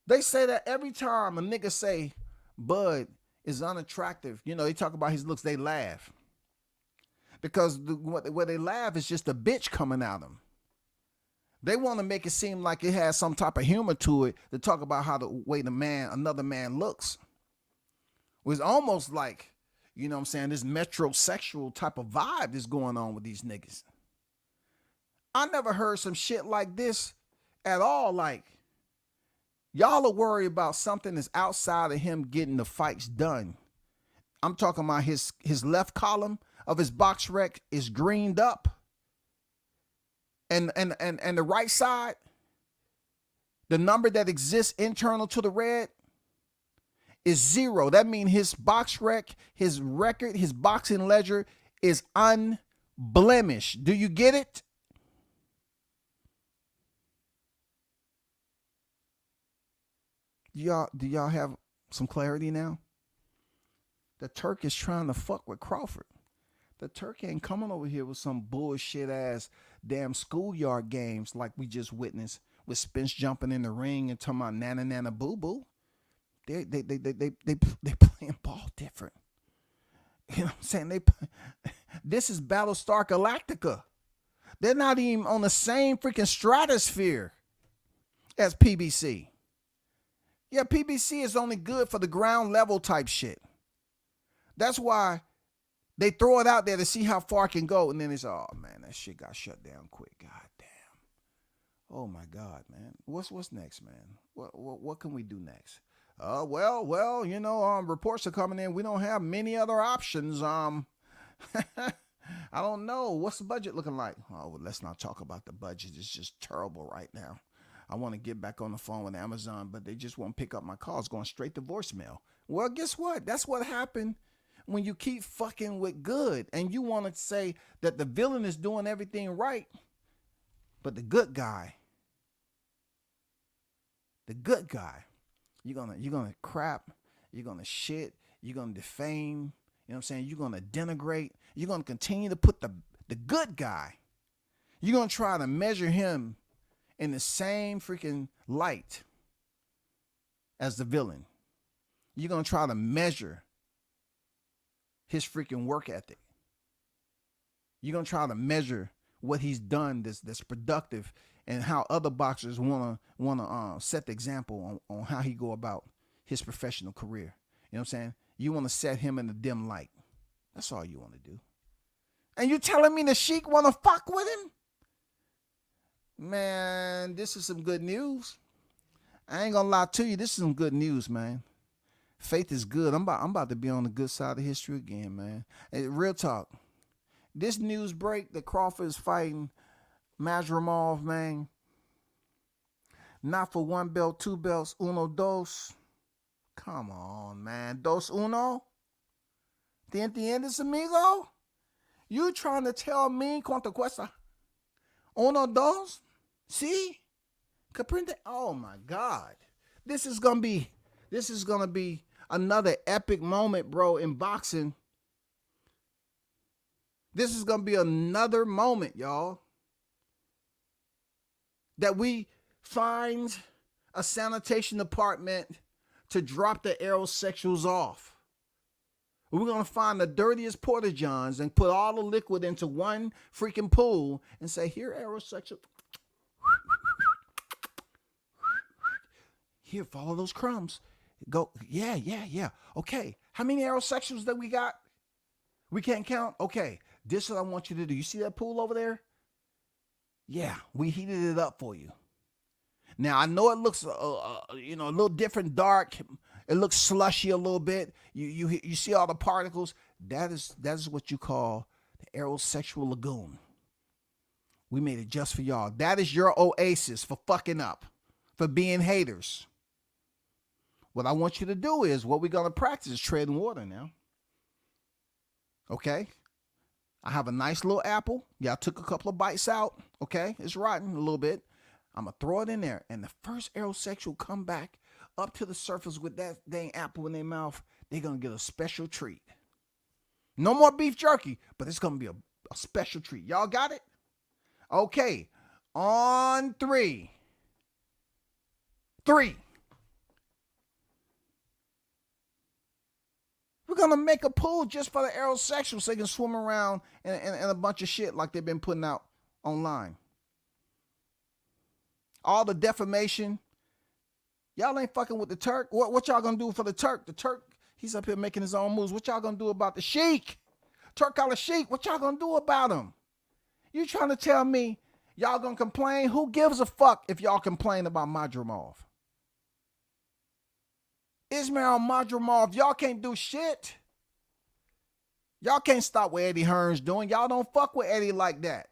They say that every time a nigga say Bud is unattractive, you know, they talk about his looks, they laugh. Because where they laugh is just a bitch coming out of them. They want to make it seem like it has some type of humor to it to talk about how the way another man looks. It was almost like, you know what I'm saying, this metrosexual type of vibe that's going on with these niggas. I never heard some shit like this at all. Like, y'all are worried about something that's outside of him getting the fights done. I'm talking about his left column of his box rec is greened up. And the right side, the number that exists internal to the red is 0. That means his box rec, his record, his boxing ledger is unblemished. Do you get it? Do y'all have some clarity now? The Turk is trying to fuck with Crawford. The Turk ain't coming over here with some bullshit ass damn schoolyard games like we just witnessed with Spence jumping in the ring and talking about nana nana boo boo. They playing ball different. You know what I'm saying? This is Battlestar Galactica. They're not even on the same freaking stratosphere as PBC. Yeah, PBC is only good for the ground level type shit. That's why they throw it out there to see how far it can go. And then it's, oh, man, that shit got shut down quick. God damn. Oh, my God, man. What's next, man? What can we do next? Well, you know, reports are coming in. We don't have many other options. I don't know. What's the budget looking like? Oh, well, let's not talk about the budget. It's just terrible right now. I want to get back on the phone with Amazon, but they just won't pick up my calls, going straight to voicemail. Well, guess what? That's what happened when you keep fucking with good and you want to say that the villain is doing everything right, but the good guy, you're gonna crap, you're gonna shit, you're gonna defame, you know what I'm saying? You're gonna denigrate, you're gonna continue to put the good guy, you're gonna try to measure him in the same freaking light as the villain. You're gonna try to measure his freaking work ethic. You're gonna try to measure what he's done that's productive, and how other boxers wanna set the example on how he go about his professional career. You know what I'm saying? You wanna set him in a dim light. That's all you wanna do. And you telling me the Sheikh wanna fuck with him? Man, this is some good news. I ain't gonna lie to you. This is some good news, man. Faith is good. I'm about to be on the good side of history again, man. Hey, real talk. This news break that Crawford is fighting Majramov, man. Not for 1 belt, 2 belts, uno, dos. Come on, man. Dos, uno? ¿Te entiendes, amigo? You trying to tell me cuánto cuesta? Uno, dos? See? Comprende? Oh my God. This is gonna be another epic moment, bro, in boxing. This is gonna be another moment, y'all, that we find a sanitation department to drop the aerosexuals off. We're gonna find the dirtiest porta johns and put all the liquid into one freaking pool and say, here, aerosexual. Here, follow those crumbs. Go, yeah. Okay, how many aerosexuals that we got? We can't count? Okay, this is what I want you to do. You see that pool over there? Yeah, we heated it up for you. Now, I know it looks, a little different, dark. It looks slushy a little bit. You see all the particles. That is what you call the aerosexual lagoon. We made it just for y'all. That is your oasis for fucking up, for being haters. What I want you to do is, what we're going to practice is treading water now. Okay? I have a nice little apple. Yeah, I took a couple of bites out. Okay? It's rotten a little bit. I'm going to throw it in there. And the first aerosexual come back up to the surface with that dang apple in their mouth, they're going to get a special treat. No more beef jerky, but it's going to be a special treat. Y'all got it? Okay. On 3. 3. We're going to make a pool just for the aerosexuals so they can swim around in a bunch of shit like they've been putting out online. All the defamation. Y'all ain't fucking with the Turk. What y'all going to do for the Turk? The Turk, he's up here making his own moves. What y'all going to do about the Sheikh? Turk Al-Sheikh, what y'all going to do about him? You trying to tell me y'all going to complain? Who gives a fuck if y'all complain about Majramov? Ismail Majramov, y'all can't do shit. Y'all can't stop what Eddie Hearn's doing. Y'all don't fuck with Eddie like that.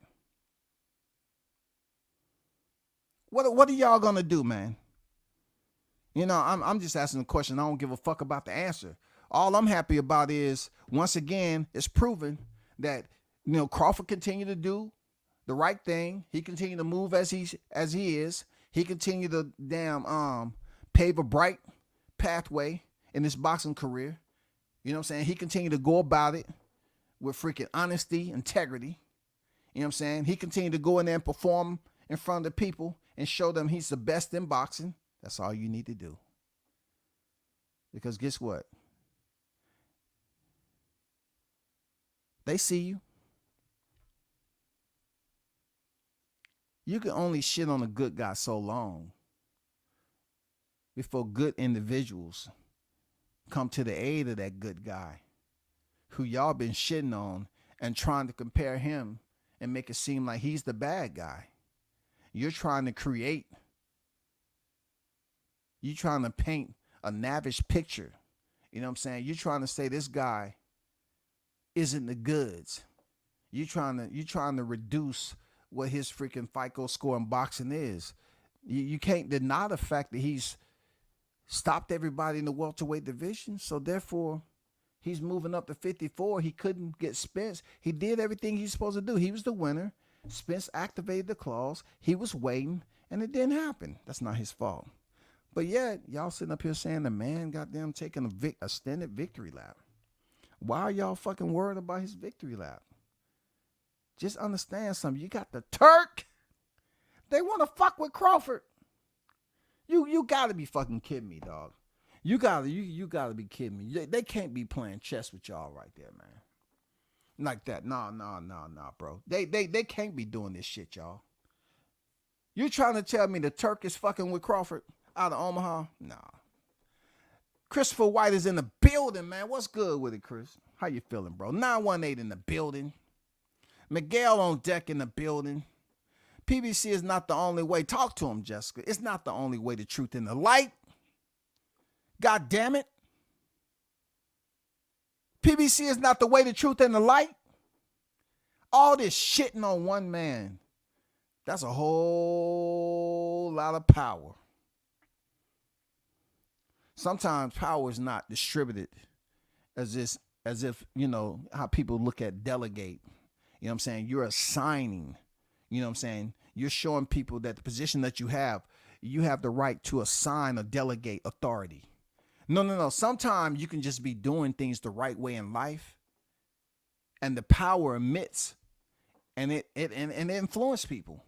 What are y'all gonna do, man? You know, I'm just asking a question. I don't give a fuck about the answer. All I'm happy about is, once again, it's proven that, you know, Crawford continued to do the right thing. He continued to move as he is. He continued to pave a bright pathway in his boxing career. You know what I'm saying? He continued to go about it with freaking honesty, integrity. You know what I'm saying? He continued to go in there and perform in front of the people and show them he's the best in boxing. That's all you need to do. Because guess what? They see you. You can only shit on a good guy so long before good individuals come to the aid of that good guy who y'all been shitting on and trying to compare him and make it seem like he's the bad guy. You're trying to paint a lavish picture. You know what I'm saying? You're trying to say this guy isn't the goods. You're trying to reduce what his freaking FICO score in boxing is. You can't deny the fact that he's stopped everybody in the welterweight division. So therefore, he's moving up to 54. He couldn't get Spence. He did everything he's supposed to do. He was the winner. Spence activated the clause. He was waiting, and it didn't happen. That's not his fault. But yet, y'all sitting up here saying the man goddamn taking a extended victory lap. Why are y'all fucking worried about his victory lap? Just understand something. You got the Turk. They want to fuck with Crawford. You gotta be fucking kidding me, dog. You gotta be kidding me. They can't be playing chess with y'all right there, man. Like that. Nah, bro. They can't be doing this shit, y'all. You trying to tell me the Turk is fucking with Crawford out of Omaha? Nah. Christopher White is in the building, man. What's good with it, Chris? How you feeling, bro? 918 in the building. Miguel on deck in the building. PBC is not the only way. Talk to him, Jessica. It's not the only way to truth in the light. God damn it. PBC is not the way to truth in the light. All this shitting on one man. That's a whole lot of power. Sometimes power is not distributed as if, you know, how people look at delegate. You know what I'm saying? You're assigning. You know what I'm saying? You're showing people that the position that you have the right to assign or delegate authority. No. Sometimes you can just be doing things the right way in life, and the power emits, and it influences people.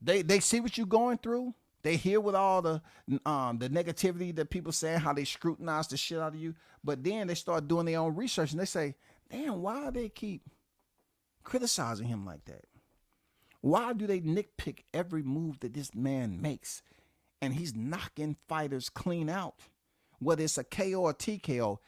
They see what you're going through. They hear with all the negativity that people saying, how they scrutinize the shit out of you. But then they start doing their own research and they say, damn, why do they keep criticizing him like that? Why do they nitpick every move that this man makes? And he's knocking fighters clean out. Whether it's a KO or TKO,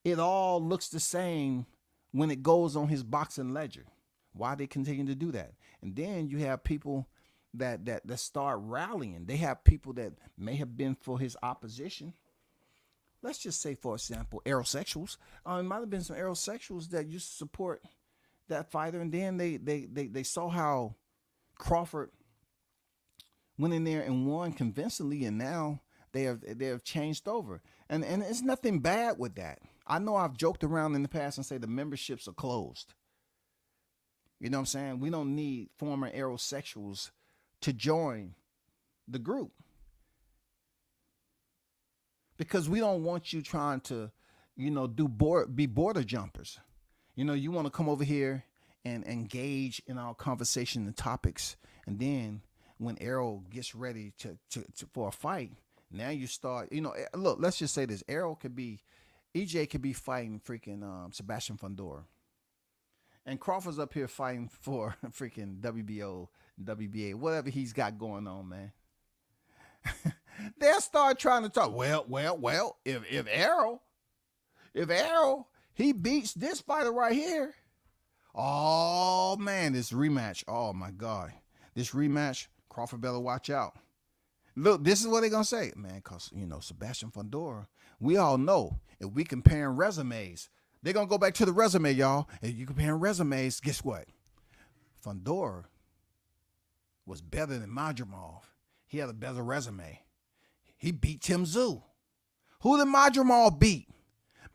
it all looks the same when it goes on his boxing ledger. Why they continue to do that? And then you have people that start rallying. They have people that may have been for his opposition. Let's just say, for example, aerosexuals. It might have been some aerosexuals that used to support that fighter, and then they saw how Crawford went in there and won convincingly, and now they have changed over. And it's nothing bad with that. I know I've joked around in the past and say the memberships are closed. You know what I'm saying? We don't need former aerosexuals to join the group, because we don't want you trying to, you know, be border jumpers. You know, you want to come over here and engage in our conversation and topics, and then when Errol gets ready to for a fight, now you start, you know, look, let's just say this. EJ could be fighting freaking Sebastian Fundora. And Crawford's up here fighting for freaking WBO, WBA, whatever he's got going on, man. They'll start trying to talk. Well, if Errol, he beats this fighter right here. Oh man, this rematch. Oh my God. This rematch, Crawford better watch out. Look, this is what they're gonna say, man, because you know, Sebastian Fundora, we all know if we comparing resumes, they're going to go back to the resume, y'all. If you comparing resumes, guess what? Fundora was better than Madrimov. He had a better resume. He beat Tim Tszyu. Who did Madrimov beat?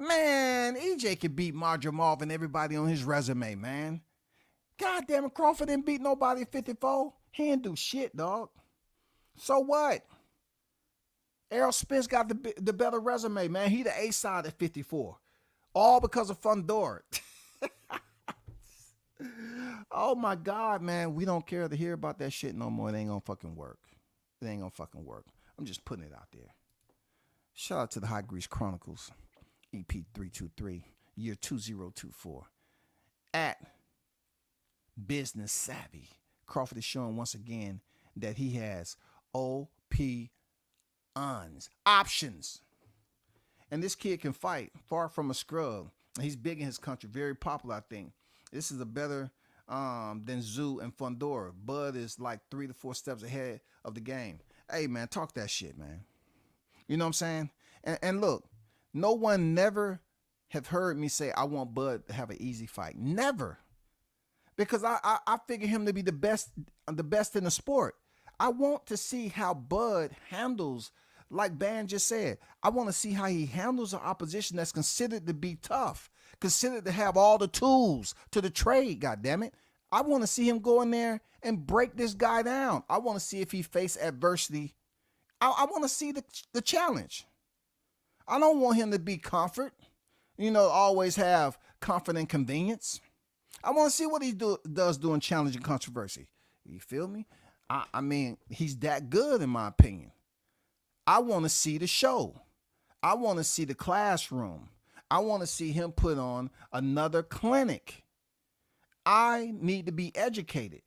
Man, EJ could beat Madrimov and everybody on his resume, man. God damn it, Crawford didn't beat nobody at 54. He didn't do shit, dog. So what? Errol Spence got the better resume, man. He the A-side at 54. All because of Fundora. Oh my God, man. We don't care to hear about that shit no more. It ain't gonna fucking work. It ain't gonna fucking work. I'm just putting it out there. Shout out to the High Grease Chronicles, EP 323, year 2024. At Business Savvy Crawford is showing once again that he has OP options. And this kid can fight, far from a scrub. He's big in his country, very popular, I think. This is a better than Zoo and Fundora. Bud is like 3 to 4 steps ahead of the game. Hey, man, talk that shit, man. You know what I'm saying? And look, no one never have heard me say I want Bud to have an easy fight. Never. Because I figure him to be the best in the sport. I want to see how Bud handles, like Ban just said, I want to see how he handles an opposition that's considered to be tough, considered to have all the tools to the trade, goddammit. I want to see him go in there and break this guy down. I want to see if he face adversity. I want to see the challenge. I don't want him to be comfort, always have comfort and convenience. I want to see what he does during challenge and controversy. You feel me? I mean, he's that good in my opinion. I want to see the show. I want to see the classroom. I want to see him put on another clinic. I need to be educated.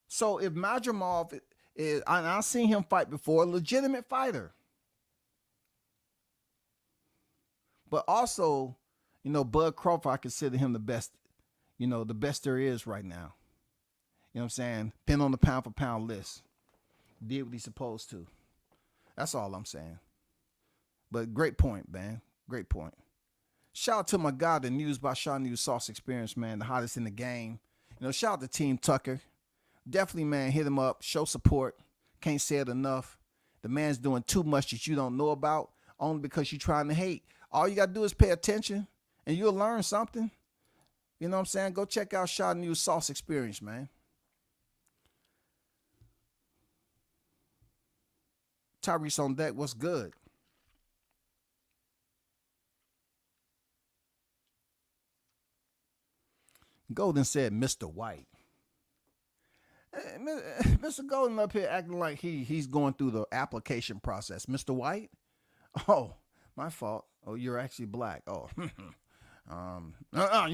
So if Madrimov is, I've seen him fight before, a legitimate fighter. But also, Bud Crawford, I consider him the best, the best there is right now. You know what I'm saying? Been on the pound for pound list. Did what he's supposed to. That's all I'm saying. But great point, man. Great point. Shout out to my guy, the News by Shaw News Sauce Experience, man. The hottest in the game. Shout out to Team Tucker. Definitely, man, hit him up. Show support. Can't say it enough. The man's doing too much that you don't know about only because you're trying to hate. All you got to do is pay attention and you'll learn something. You know what I'm saying? Go check out Shaw News Sauce Experience, man. Tyrese on deck, what's good? Golden said Mr. White. Mr. Golden up here acting like he's going through the application process. Mr. White? Oh, my fault. Oh, you're actually black. Oh, you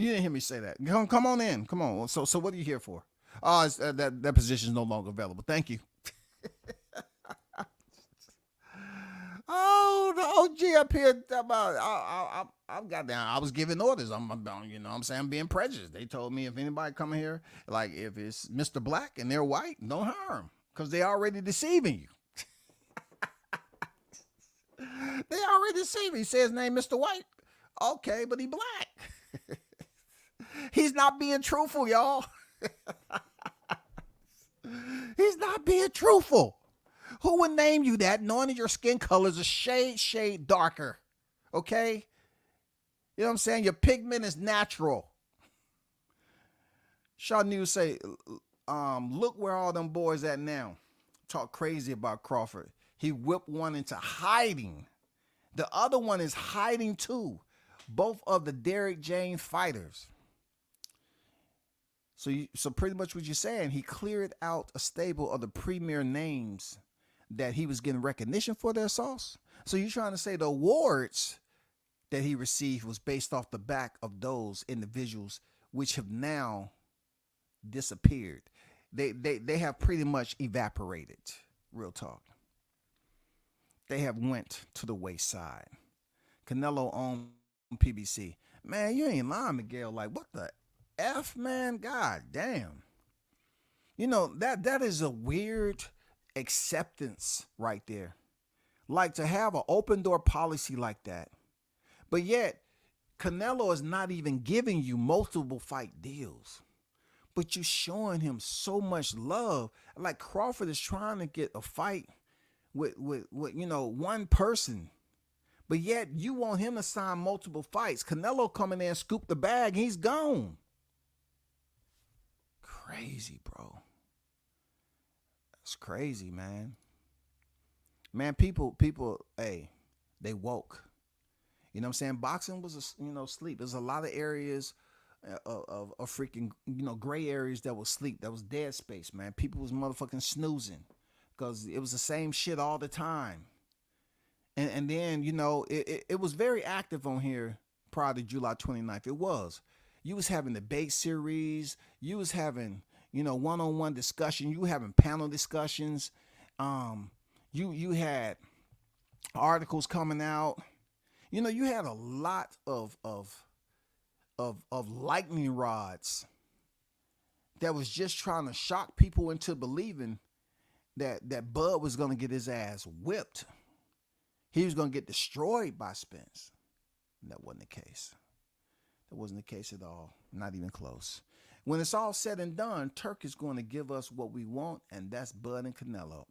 didn't hear me say that. Come on in. Come on. So what are you here for? Oh, that position is no longer available. Thank you. Oh, the OG up here about I've got down. I was giving orders. I'm saying I'm being prejudiced. They told me if anybody come here, like if it's Mr. Black and they're white, don't harm because they already deceiving you. They already deceiving. He says his name Mr. White. Okay, but he black. He's not being truthful, y'all. He's not being truthful. Who would name you that knowing that your skin color is a shade darker? Okay? You know what I'm saying? Your pigment is natural. Shaw News say, look where all them boys at now. Talk crazy about Crawford. He whipped one into hiding. The other one is hiding too. Both of the Derrick James fighters. So pretty much what you're saying, he cleared out a stable of the premier names that he was getting recognition for their sauce. So you're trying to say the awards that he received was based off the back of those individuals which have now disappeared. They have pretty much evaporated. Real talk. They have went to the wayside. Canelo on PBC. Man, you ain't lying, Miguel. Like, what the F, man? God damn. That is a weird acceptance right there. Like to have an open door policy like that. But yet, Canelo is not even giving you multiple fight deals. But you're showing him so much love. Like Crawford is trying to get a fight with one person. But yet you want him to sign multiple fights. Canelo coming in and scoop the bag, he's gone. Crazy, bro. It's crazy, man. Man, people, hey, they woke. You know what I'm saying? Boxing was, sleep. There's a lot of areas of freaking, gray areas that was sleep. That was dead space, man. People was motherfucking snoozing because it was the same shit all the time. And then, it was very active on here prior to July 29th. It was. You was having debate series. You was having, one-on-one discussion. You were having panel discussions. You had articles coming out. You had a lot of lightning rods that was just trying to shock people into believing that Bud was going to get his ass whipped. He was going to get destroyed by Spence. And that wasn't the case. That wasn't the case at all. Not even close. When it's all said and done, Turk is going to give us what we want, and that's Bud and Canelo.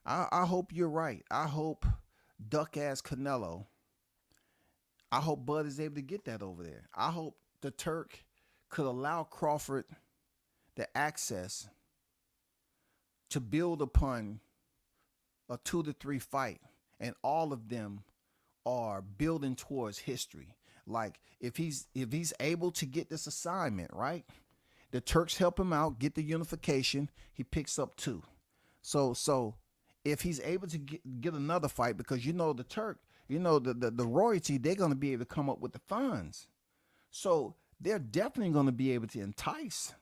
I hope you're right. I hope duck-ass Canelo, I hope Bud is able to get that over there. I hope the Turk could allow Crawford the access to build upon a 2 to 3 fight, and all of them are building towards history. Like if he's able to get this assignment, right? The Turks help him out, get the unification, he picks up 2. So if he's able to get another fight, because the Turk, the royalty, they're going to be able to come up with the funds. So they're definitely going to be able to entice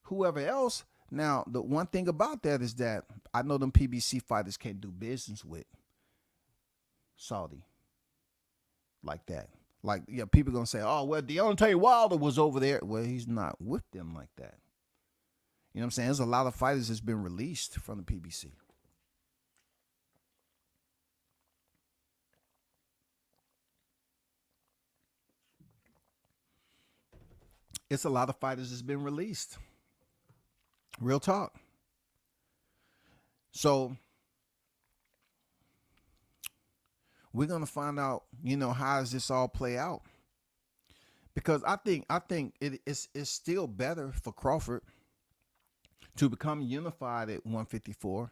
whoever else. Now, the one thing about that is that I know them PBC fighters can't do business with Saudi like that. Like, yeah, people are going to say, oh, well, Deontay Wilder was over there. Well, he's not with them like that. You know what I'm saying? There's a lot of fighters that's been released from the PBC. It's a lot of fighters that's been released. Real talk. So we're gonna find out, how does this all play out? Because I think it's still better for Crawford to become unified at 154,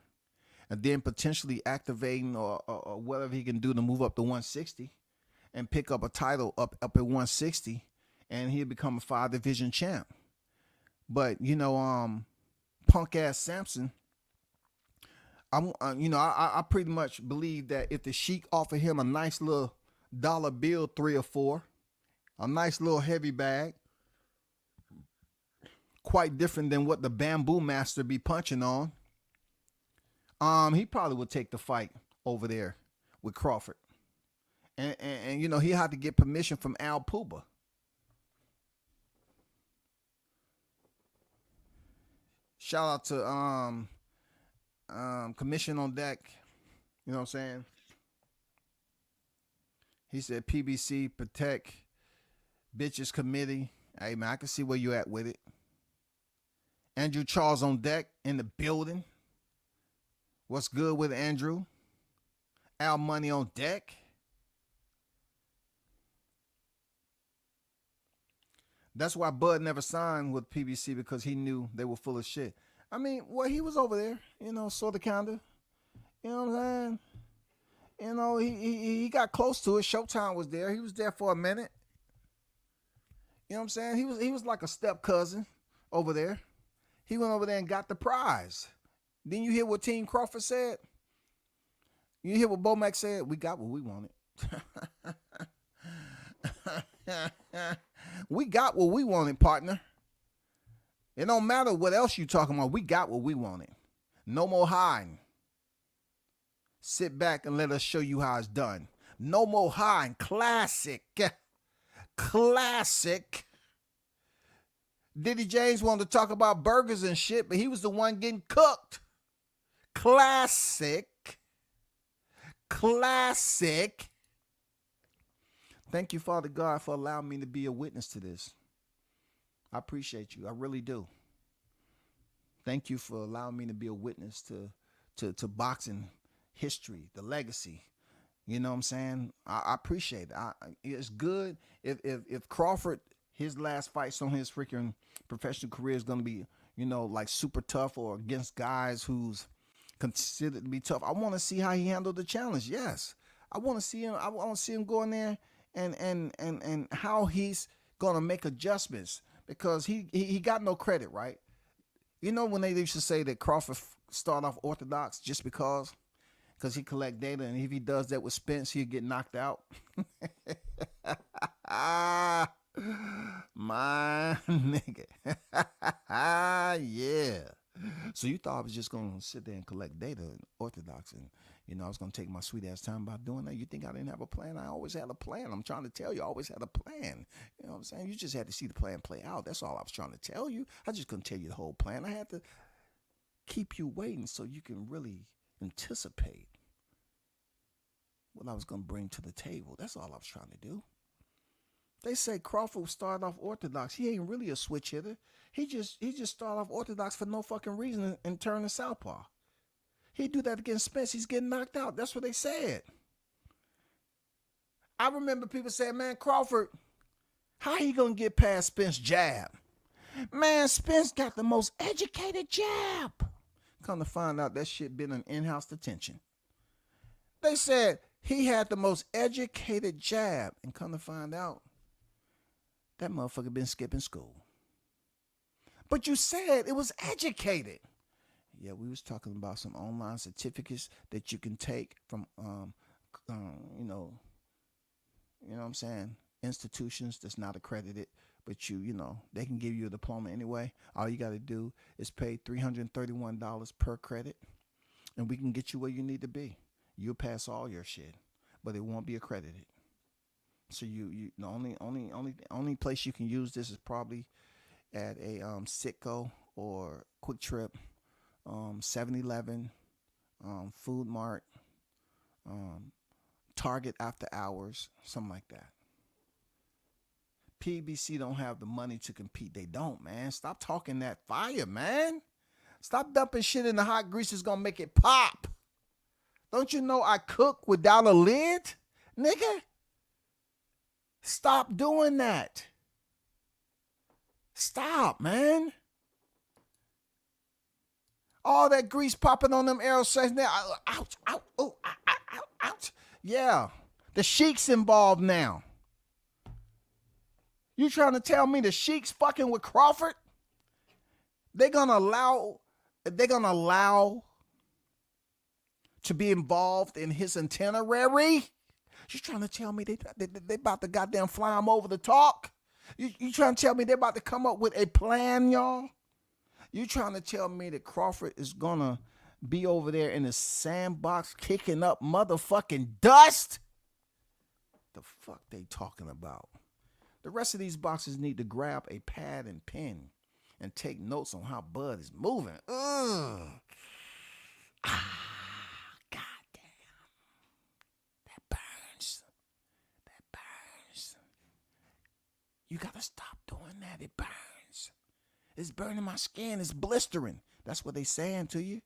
and then potentially activating or whatever he can do to move up to 160 and pick up a title up at 160, and he'll become a 5-division champ. But punk ass Samson, I pretty much believe that if the Sheik offered him a nice little dollar bill, 3 or 4, a nice little heavy bag, quite different than what the Bamboo Master be punching on, he probably would take the fight over there with Crawford. And he had to get permission from Al Puba. Shout out to Commission on Deck. You know what I'm saying? He said PBC protect bitches committee. Hey man, I can see where you at with it. Andrew Charles on deck in the building. What's good with Andrew? Al Money on deck. That's why Bud never signed with PBC, because he knew they were full of shit. I mean, well, he was over there, sort of, kind of. You know what I'm saying? He got close to it. Showtime was there. He was there for a minute. You know what I'm saying? He was like a step cousin over there. He went over there and got the prize. Then you hear what Team Crawford said? You hear what Bomac said? We got what we wanted. We got what we wanted, partner. It don't matter what else you talking about. We got what we wanted. No more hiding. Sit back and let us show you how it's done. No more hiding. Classic. Classic. Diddy James wanted to talk about burgers and shit, but he was the one getting cooked. Classic. Classic. Thank you, Father God, for allowing me to be a witness to this. I appreciate you. I really do. Thank you for allowing me to be a witness to boxing history, the legacy. You know what I'm saying? I appreciate it. It's good if Crawford, his last fights on his freaking professional career is going to be, like super tough or against guys who's considered to be tough. I want to see how he handled the challenge. Yes. I want to see him. I want to see him go in there and how he's going to make adjustments, because he got no credit, right? When they used to say that Crawford start off orthodox just because he collect data, and if he does that with Spence, he'll get knocked out. My nigga. Yeah. So you thought I was just going to sit there and collect data in Orthodox and, I was going to take my sweet ass time about doing that? You think I didn't have a plan? I always had a plan. I'm trying to tell you, I always had a plan. You know what I'm saying? You just had to see the plan play out. That's all I was trying to tell you. I just couldn't tell you the whole plan. I had to keep you waiting so you can really anticipate what I was going to bring to the table. That's all I was trying to do. They say Crawford started off orthodox. He ain't really a switch hitter. He just started off orthodox for no fucking reason and turned to southpaw. He do that against Spence. He's getting knocked out. That's what they said. I remember people saying, man, Crawford, how he gonna get past Spence jab? Man, Spence got the most educated jab. Come to find out that shit been in in-house detention. They said he had the most educated jab, and come to find out, that motherfucker been skipping school. But you said it was educated. Yeah, we was talking about some online certificates that you can take from, you know what I'm saying, institutions that's not accredited, but they can give you a diploma anyway. All you got to do is pay $331 per credit, and we can get you where you need to be. You'll pass all your shit, but it won't be accredited. So the only place you can use this is probably at a Citgo or Quick Trip, 7-Eleven, Food Mart, Target after hours, something like that. PBC don't have the money to compete. They don't, man. Stop talking that fire, man. Stop dumping shit in the hot grease. It's gonna make it pop. Don't you know I cook without a lid, nigga? Stop doing that. Stop, man. All that grease popping on them aerosols now. Ouch, ouch, oh, ouch, ouch. Yeah, the Sheikh's involved now. You trying to tell me the Sheikh's fucking with Crawford? They're gonna allow to be involved in his itinerary? You trying to tell me they about to goddamn fly him over the talk? You trying to tell me they're about to come up with a plan, y'all? You trying to tell me that Crawford is gonna be over there in the sandbox kicking up motherfucking dust? The fuck they talking about? The rest of these boxes need to grab a pad and pen and take notes on how Bud is moving. Ugh. Goddamn. That burns. That burns. You gotta stop doing that. It burns. It's burning my skin. It's blistering. That's what they saying to you.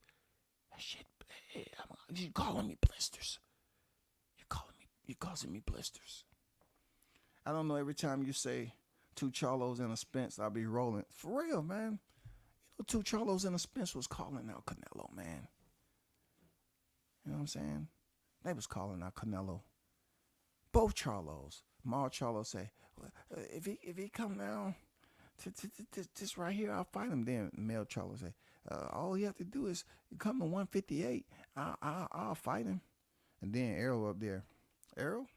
That shit. You calling me blisters. You're causing me blisters. I don't know, every time you say 2 Charlos and a Spence, I'll be rolling. For real, man. 2 Charlos and a Spence was calling out Canelo, man. You know what I'm saying? They was calling out Canelo. Both Charlos. Mar Charlo say, if he come down to this right here, I'll fight him. Then Mel Charlo say, all he have to do is come to 158. I'll fight him. And then Errol up there. Errol?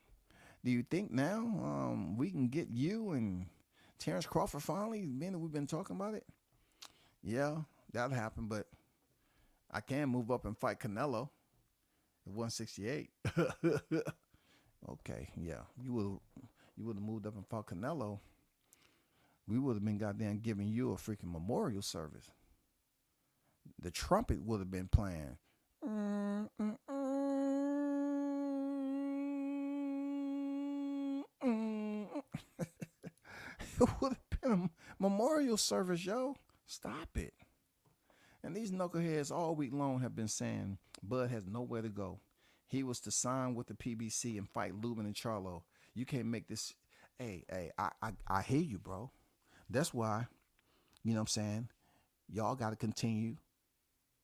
Do you think now we can get you and Terrence Crawford finally, being that we've been talking about it? Yeah, that'll happen, but I can move up and fight Canelo at 168. Okay, yeah. You would have moved up and fought Canelo. We would have been goddamn giving you a freaking memorial service. The trumpet would have been playing. It would have been a memorial service, yo. Stop it. And these knuckleheads all week long have been saying Bud has nowhere to go. He was to sign with the PBC and fight Lubin and Charlo. You can't make this. Hey, I hear you, bro. That's why, you know what I'm saying, y'all got to continue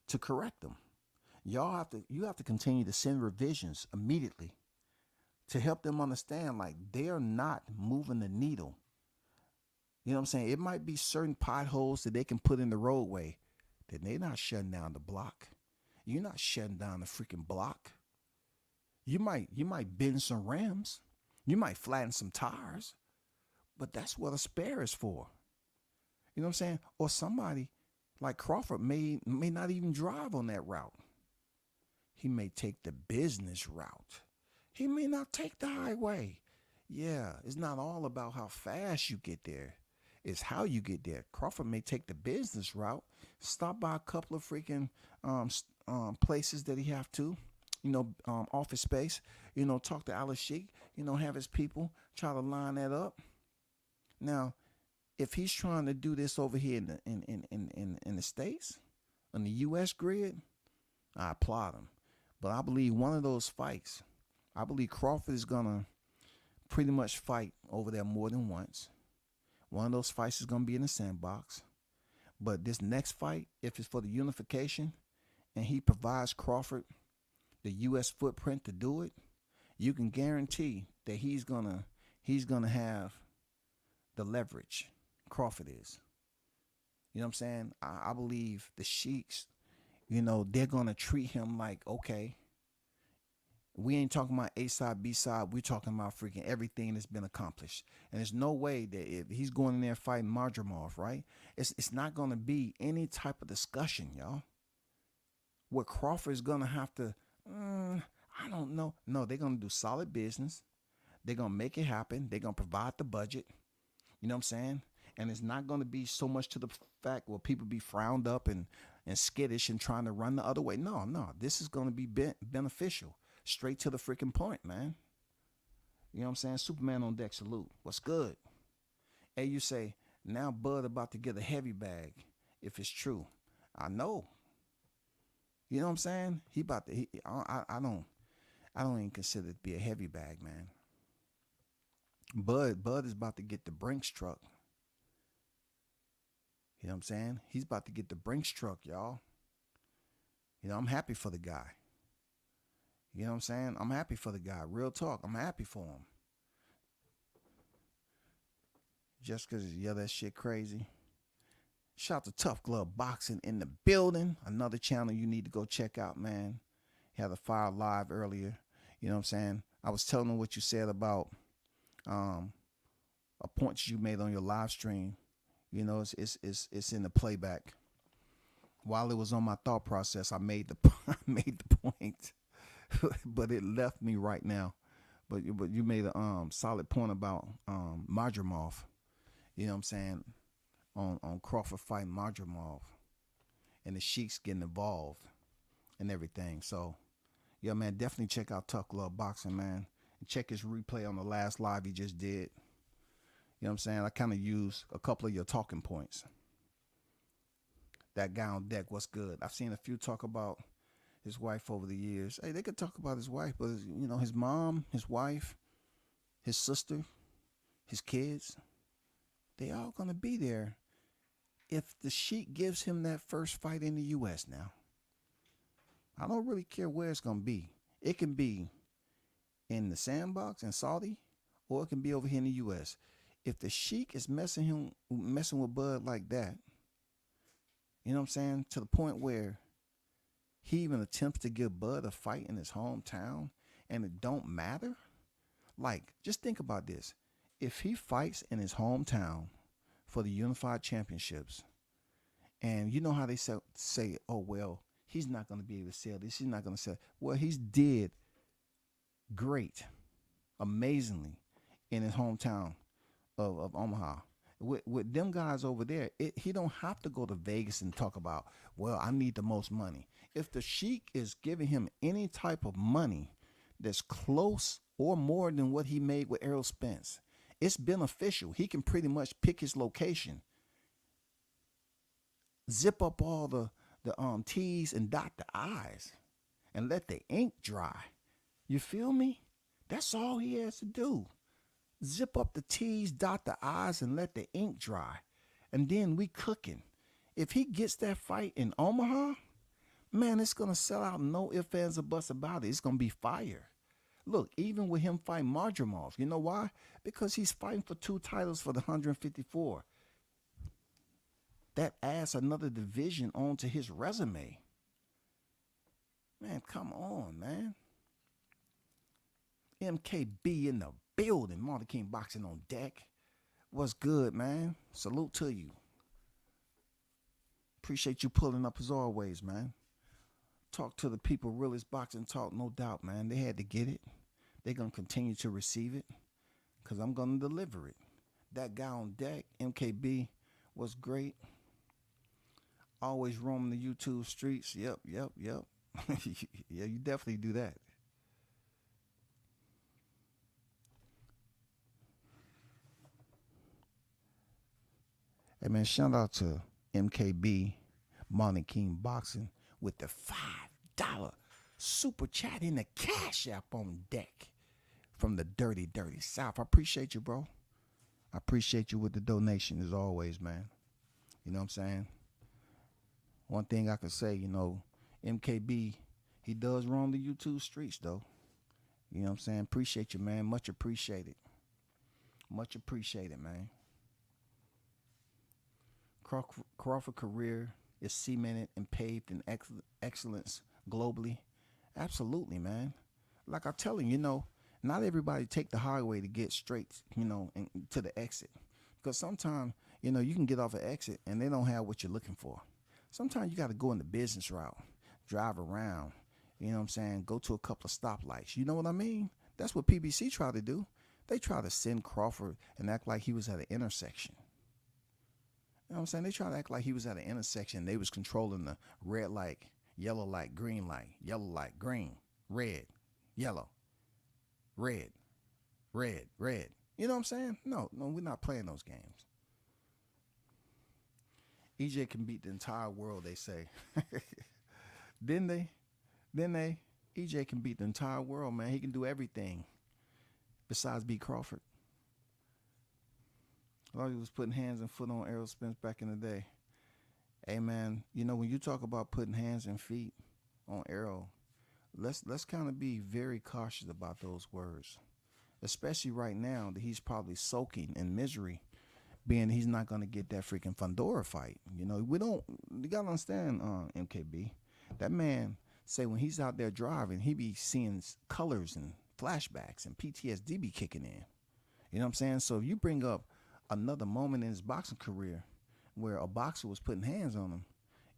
to correct them. You have to continue to send revisions immediately to help them understand, like, they're not moving the needle. You know what I'm saying? It might be certain potholes that they can put in the roadway that they're not shutting down the block. You're not shutting down the freaking block. You might bend some rims. You might flatten some tires. But that's what a spare is for. You know what I'm saying? Or somebody like Crawford may not even drive on that route. He may take the business route. He may not take the highway. Yeah, it's not all about how fast you get there. It's how you get there. Crawford may take the business route, stop by a couple of freaking places that he have to, office space, talk to Al-Sheikh, have his people try to line that up. Now, if he's trying to do this over here in the States, on the U.S. grid, I applaud him. But I believe one of those fights, I believe Crawford is going to pretty much fight over there more than once. One of those fights is going to be in the sandbox. But this next fight, if it's for the unification and he provides Crawford the U.S. footprint to do it, you can guarantee that he's gonna have the leverage. Crawford is. You know what I'm saying? I believe the Sheiks, they're going to treat him like, okay, we ain't talking about A side, B side. We're talking about freaking everything that's been accomplished. And there's no way that if he's going in there fighting Marjamov, right? It's not going to be any type of discussion, y'all. What Crawford is going to have to, I don't know. No, they're going to do solid business. They're going to make it happen. They're going to provide the budget. You know what I'm saying? And it's not going to be so much to the fact where people be frowned up and skittish and trying to run the other way. No. This is going to be beneficial. Straight to the freaking point, man. You know what I'm saying? Superman on deck, salute. What's good? Hey, you say, now Bud about to get a heavy bag, if it's true. I know. You know what I'm saying? He about to, I don't even consider it to be a heavy bag, man. Bud is about to get the Brinks truck. You know what I'm saying? He's about to get the Brinks truck, y'all. I'm happy for the guy. You know what I'm saying? I'm happy for the guy. Real talk. I'm happy for him. Just because, that shit crazy. Shout out to Tough Glove Boxing in the building. Another channel you need to go check out, man. He had a fire live earlier. You know what I'm saying? I was telling him what you said about a point you made on your live stream. It's in the playback. While it was on my thought process, I made the point. But it left me right now. But you made a solid point about Marjamov. You know what I'm saying? On Crawford fighting Marjamov. And the Sheiks getting involved and everything. So, yeah, man, definitely check out Tough Glove Boxing, man. And check his replay on the last live he just did. You know what I'm saying? I kind of used a couple of your talking points. That guy on deck, what's good? I've seen a few talk about his wife over the years. Hey, they could talk about his wife, but his mom, his wife, his sister, his kids, they all gonna be there if the Sheik gives him that first fight in the U.S. now. I don't really care where it's gonna be. It can be in the sandbox in Saudi, or it can be over here in the U.S. If the Sheik is messing with Bud like that, you know what I'm saying, to the point where he even attempts to give Bud a fight in his hometown and it don't matter. Like, just think about this. If he fights in his hometown for the Unified Championships, and you know how they say, oh, well, he's not going to be able to sell this. He's not going to sell. Well, he's did great, amazingly in his hometown of Omaha. With them guys over there, he don't have to go to Vegas and talk about, well, I need the most money. If the Sheik is giving him any type of money that's close or more than what he made with Errol Spence, it's beneficial. He can pretty much pick his location, zip up all the T's and dot the I's, and let the ink dry. You feel me? That's all he has to do. Zip up the T's, dot the I's, and let the ink dry. And then we cooking. If he gets that fight in Omaha, man, it's going to sell out. No ifs, ands, or buts about it. It's going to be fire. Look, even with him fighting Marjamov, you know why? Because he's fighting for 2 titles for the 154. That adds another division onto his resume. Man, come on, man. MKB in the building. Marty King Boxing on deck. What's good, man? Salute to you. Appreciate you pulling up as always, man. Talk to the people, realest boxing talk, no doubt, man. They had to get it. They're going to continue to receive it because I'm going to deliver it. That guy on deck, MKB, was great. Always roaming the YouTube streets. Yep. Yeah, you definitely do that. Hey, man, shout out to MKB, Monty King Boxing, with the $5 super chat in the Cash App on deck from the dirty South. I appreciate you, bro. I appreciate you with the donation as always, man. You know what I'm saying? One thing I can say, MKB, he does roam the YouTube streets, though. You know what I'm saying? Appreciate you, man. Much appreciated. Much appreciated, man. Crawford career is cemented and paved in excellence globally. Absolutely, man. Like I tell him, not everybody take the highway to get straight, and to the exit. Because sometimes, you can get off an exit and they don't have what you're looking for. Sometimes you got to go in the business route, drive around, go to a couple of stoplights. You know what I mean? That's what PBC tried to do. They tried to send Crawford and act like he was at an intersection. You know what I'm saying? They tried to act like he was at an intersection. They was controlling the red light, yellow light, green light, yellow light, green, red, yellow, red. You know what I'm saying? No, we're not playing those games. EJ can beat the entire world, they say. Didn't they? EJ can beat the entire world, man. He can do everything besides beat Crawford. All he was putting hands and foot on Errol Spence back in the day. Hey, man, when you talk about putting hands and feet on Errol, let's kind of be very cautious about those words, especially right now that he's probably soaking in misery, being he's not going to get that freaking Fundora fight. You got to understand, MKB, that man say when he's out there driving, he be seeing colors and flashbacks and PTSD be kicking in. You know what I'm saying? So if you bring up another moment in his boxing career where a boxer was putting hands on him,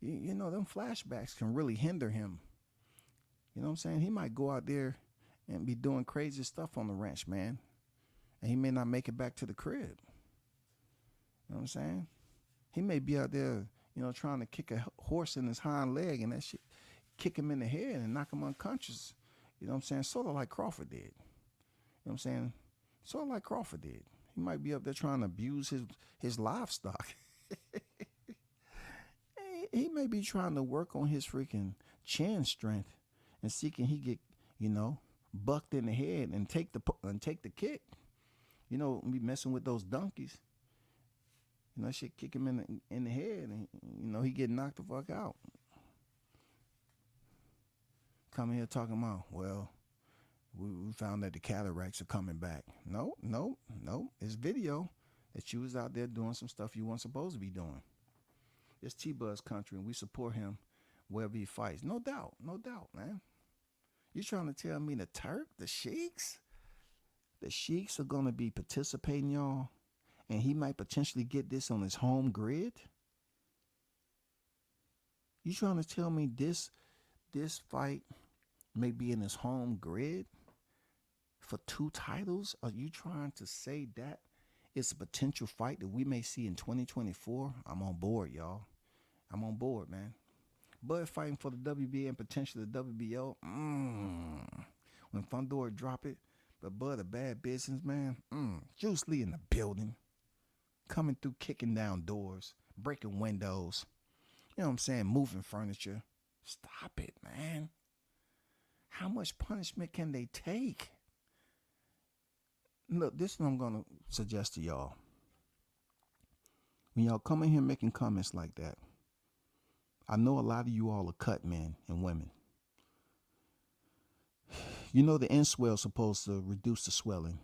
them flashbacks can really hinder him. You know what I'm saying? He might go out there and be doing crazy stuff on the ranch, man. And he may not make it back to the crib. You know what I'm saying? He may be out there, trying to kick a horse in his hind leg and that shit kick him in the head and knock him unconscious. You know what I'm saying? Sort of like Crawford did. You know what I'm saying? Sort of like Crawford did. He might be up there trying to abuse his livestock. He may be trying to work on his freaking chin strength and see can he get, bucked in the head and take the kick. Be messing with those donkeys. Shit kick him in the head and he get knocked the fuck out. Coming here talking about, well, we found that the cataracts are coming back. No. It's video that you was out there doing some stuff you weren't supposed to be doing. It's T-Buzz country, and we support him wherever he fights. No doubt, man. You trying to tell me the Sheikhs are going to be participating, y'all, and he might potentially get this on his home grid? You trying to tell me this fight may be in his home grid for 2 titles? Are you trying to say that it's a potential fight that we may see in 2024? I'm on board, y'all. I'm on board, man. Bud fighting for the WBA and potentially the WBO. When Fundora drop it, but Bud a bad business, man. Juice Lee in the building. Coming through, kicking down doors, breaking windows. You know what I'm saying? Moving furniture. Stop it, man. How much punishment can they take? Look, this is what I'm going to suggest to y'all. When y'all come in here making comments like that, I know a lot of you all are cut men and women. The inswell is supposed to reduce the swelling.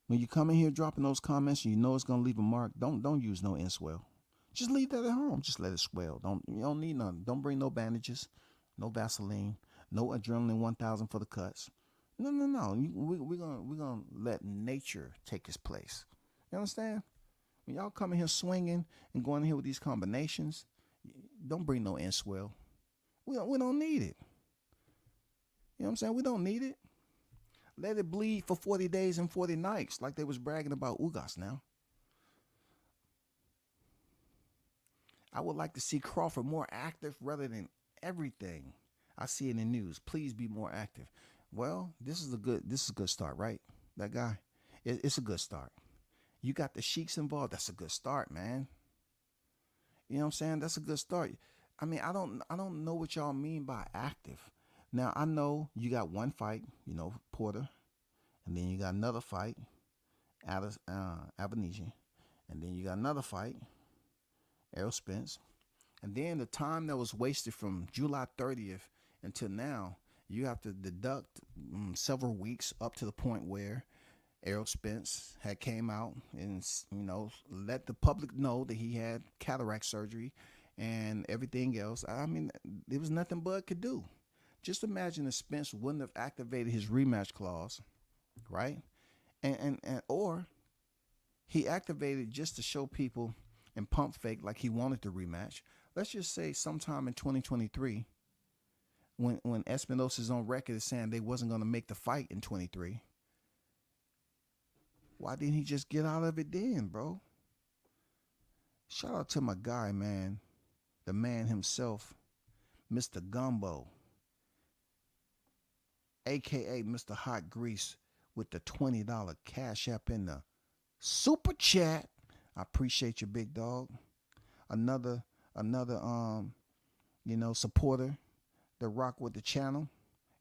When you come in here dropping those comments and it's going to leave a mark, don't use no inswell. Just leave that at home. Just let it swell. You don't need none. Don't bring no bandages, no Vaseline, no adrenaline 1000 for the cuts. No. We're gonna let nature take its place. You understand? When y'all come in here swinging and going in here with these combinations, don't bring no in swell. We don't need it. You know what I'm saying? We don't need it. Let it bleed for 40 days and 40 nights like they was bragging about Ugas now. I would like to see Crawford more active rather than everything I see in the news. Please be more active. Well, this is a good start, right? That guy, it's a good start. You got the Sheiks involved. That's a good start, man. You know what I'm saying? That's a good start. I mean, I don't know what y'all mean by active. Now I know you got one fight, Porter, and then you got another fight, Albanese, and then you got another fight, Errol Spence, and then the time that was wasted from July 30th until now, you have to deduct several weeks up to the point where Errol Spence had came out and let the public know that he had cataract surgery and everything else. I mean, there was nothing Bud could do. Just imagine if Spence wouldn't have activated his rematch clause, right? And or he activated just to show people and pump fake like he wanted the rematch. Let's just say sometime in 2023, when Espinosa's on record is saying they wasn't going to make the fight in 23. Why didn't he just get out of it then, bro? Shout out to my guy, man. The man himself, Mr. Gumbo, a.k.a. Mr. Hot Grease, with the $20 cash app in the super chat. I appreciate you, big dog. Another supporter that rock with the channel. You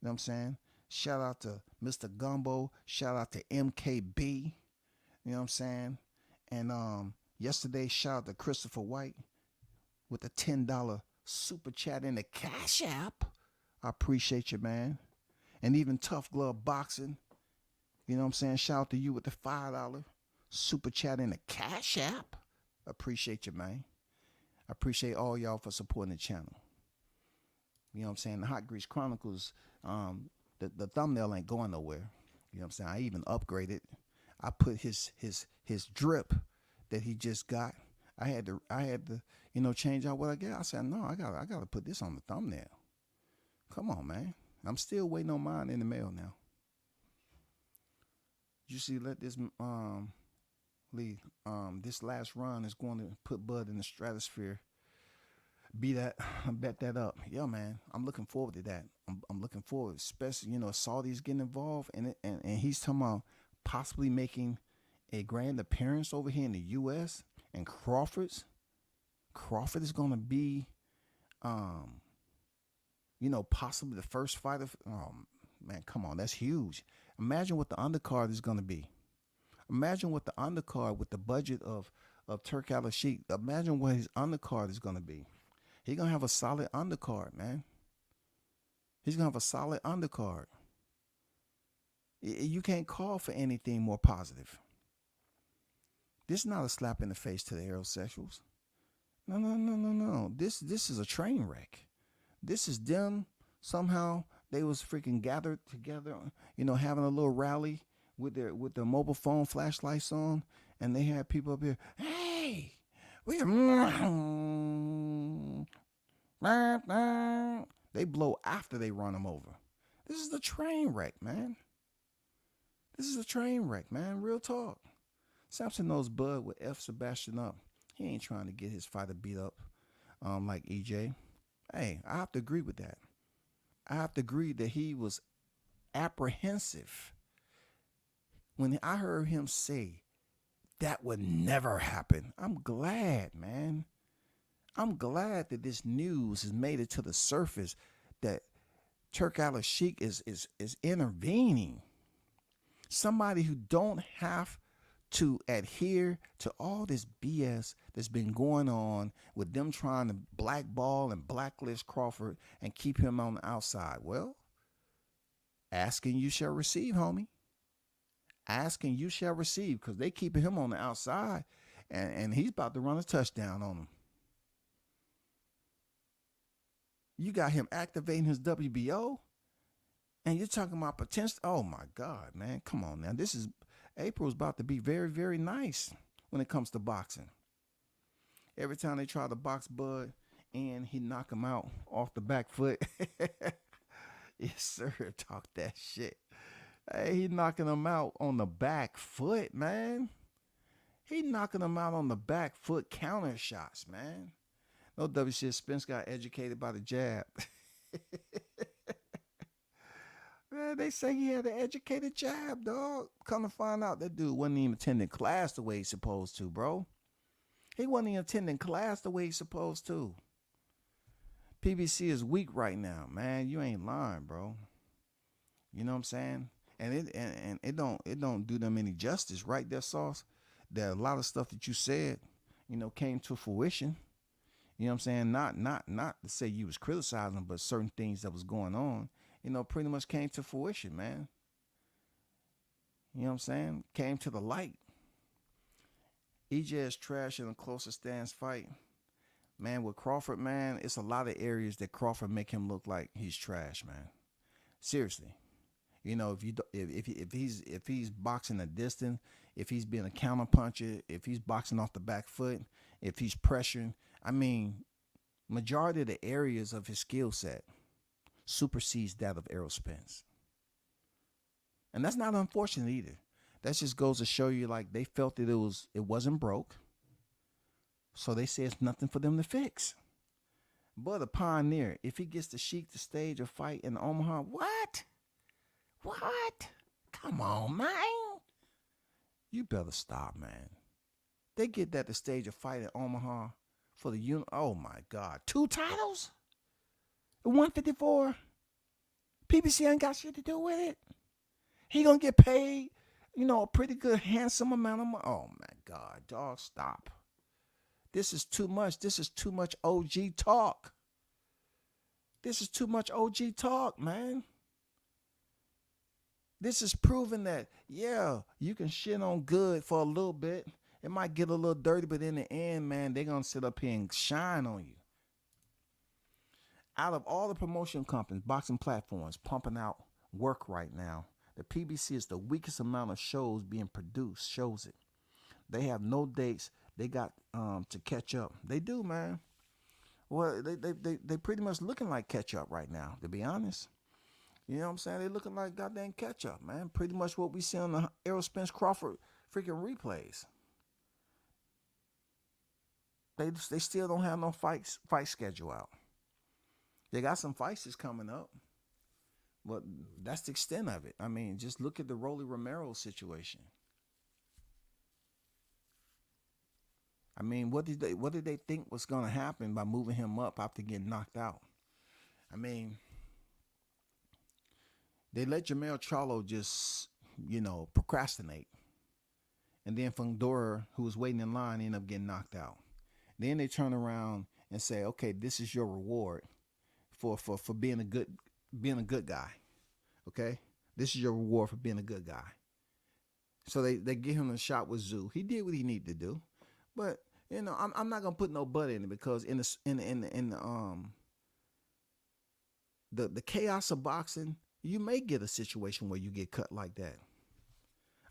know what I'm saying? Shout out to Mr. Gumbo. Shout out to MKB. You know what I'm saying? And yesterday, shout out to Christopher White with a $10 super chat in the cash app. I appreciate you, man. And even Tough Glove Boxing. You know what I'm saying? Shout out to you with the $5 super chat in the cash app. Appreciate you, man. I appreciate all y'all for supporting the channel. You know what I'm saying? The Hot Grease Chronicles, the thumbnail ain't going nowhere. You know what I'm saying? I even upgraded. I put his drip that he just got. I had to change out what I got. I said, no, I gotta put this on the thumbnail. Come on, man. I'm still waiting on mine in the mail now. You see, let this this last run is going to put Bud in the stratosphere. Bet that up. Yeah, man. I'm looking forward to that. I'm looking forward, especially, Saudi's getting involved and he's talking about possibly making a grand appearance over here in the US, and Crawford is going to be possibly the first fighter. Oh man, come on, that's huge. Imagine what the undercard is going to be. Imagine what the undercard with the budget of Turki Al-Sheikh. Imagine what his undercard is going to be. He's going to have a solid undercard, man. He's going to have a solid undercard. You can't call for anything more positive. This is not a slap in the face to the aerosexuals. No. This is a train wreck. This is them. Somehow they was freaking gathered together, having a little rally with their mobile phone flashlights on, and they had people up here. Hey, we they blow after they run them over. This is the train wreck, man. This is a train wreck, man. Real talk. Samson knows Bud with F. Sebastian up. He ain't trying to get his fighter beat up like EJ. Hey, I have to agree with that. I have to agree that he was apprehensive when I heard him say that would never happen. I'm glad, man. I'm glad that this news has made it to the surface that Turki Al-Sheikh is intervening. Somebody who don't have to adhere to all this BS that's been going on with them trying to blackball and blacklist Crawford and keep him on the outside. Well, asking you shall receive, homie. Asking you shall receive, because they keeping him on the outside, and he's about to run a touchdown on them. You got him activating his WBO, and you're talking about potential. Oh my God, man. Come on now. April's about to be very, very nice when it comes to boxing. Every time they try to box Bud and he knock him out off the back foot. Yes, sir. Talk that shit. Hey, he knocking him out on the back foot, man. He knocking him out on the back foot counter shots, man. No WC Spence got educated by the jab. Man, they say he had an educated jab, dog. Come to find out, that dude wasn't even attending class the way he's supposed to, bro. He wasn't even attending class the way he's supposed to. PBC is weak right now, man. You ain't lying, bro. You know what I'm saying? And it don't do them any justice, right there, Sauce? That a lot of stuff that you said, came to fruition. You know what I'm saying? Not to say you was criticizing, but certain things that was going on, pretty much came to fruition, man. You know what I'm saying? Came to the light. EJ is trash in a closer stance fight. Man, with Crawford, man, it's a lot of areas that Crawford make him look like he's trash, man. Seriously. If he's boxing a distance, if he's being a counter puncher, if he's boxing off the back foot, if he's pressuring, majority of the areas of his skill set supersedes that of Errol Spence. And that's not unfortunate either. That just goes to show you, like, they felt that it wasn't broke. So they say it's nothing for them to fix. But a pioneer, if he gets the Sheikh to stage a fight in Omaha, what? Come on, man. You better stop, man. They get that to stage a fight in Omaha for the oh my God, 2 titles? 154? PBC ain't got shit to do with it. He gonna get paid, a pretty good, handsome amount of money. Oh my God, dog, stop. This is too much. This is too much OG talk. This is too much OG talk, man. This is proving that, yeah, you can shit on good for a little bit. It might get a little dirty, but in the end, man, they're going to sit up here and shine on you. Out of all the promotion companies, boxing platforms pumping out work right now, the PBC is the weakest amount of shows being produced, shows it. They have no dates. They got to catch up. They do, man. Well, they pretty much looking like catch up right now, to be honest. You know what I'm saying? They looking like goddamn catch up, man. Pretty much what we see on the Errol Spence Crawford freaking replays. They still don't have no fight schedule out. They got some fights that's coming up, but that's the extent of it. Just look at the Rolly Romero situation. What did they think was going to happen by moving him up after getting knocked out? They let Jamel Charlo just, procrastinate. And then Fundora, who was waiting in line, ended up getting knocked out. Then they turn around and say, okay, this is your reward for being a good guy. Okay? This is your reward for being a good guy. So they give him a shot with Zoo. He did what he needed to do. But, I'm not gonna put no butt in it, because in the chaos of boxing, you may get a situation where you get cut like that.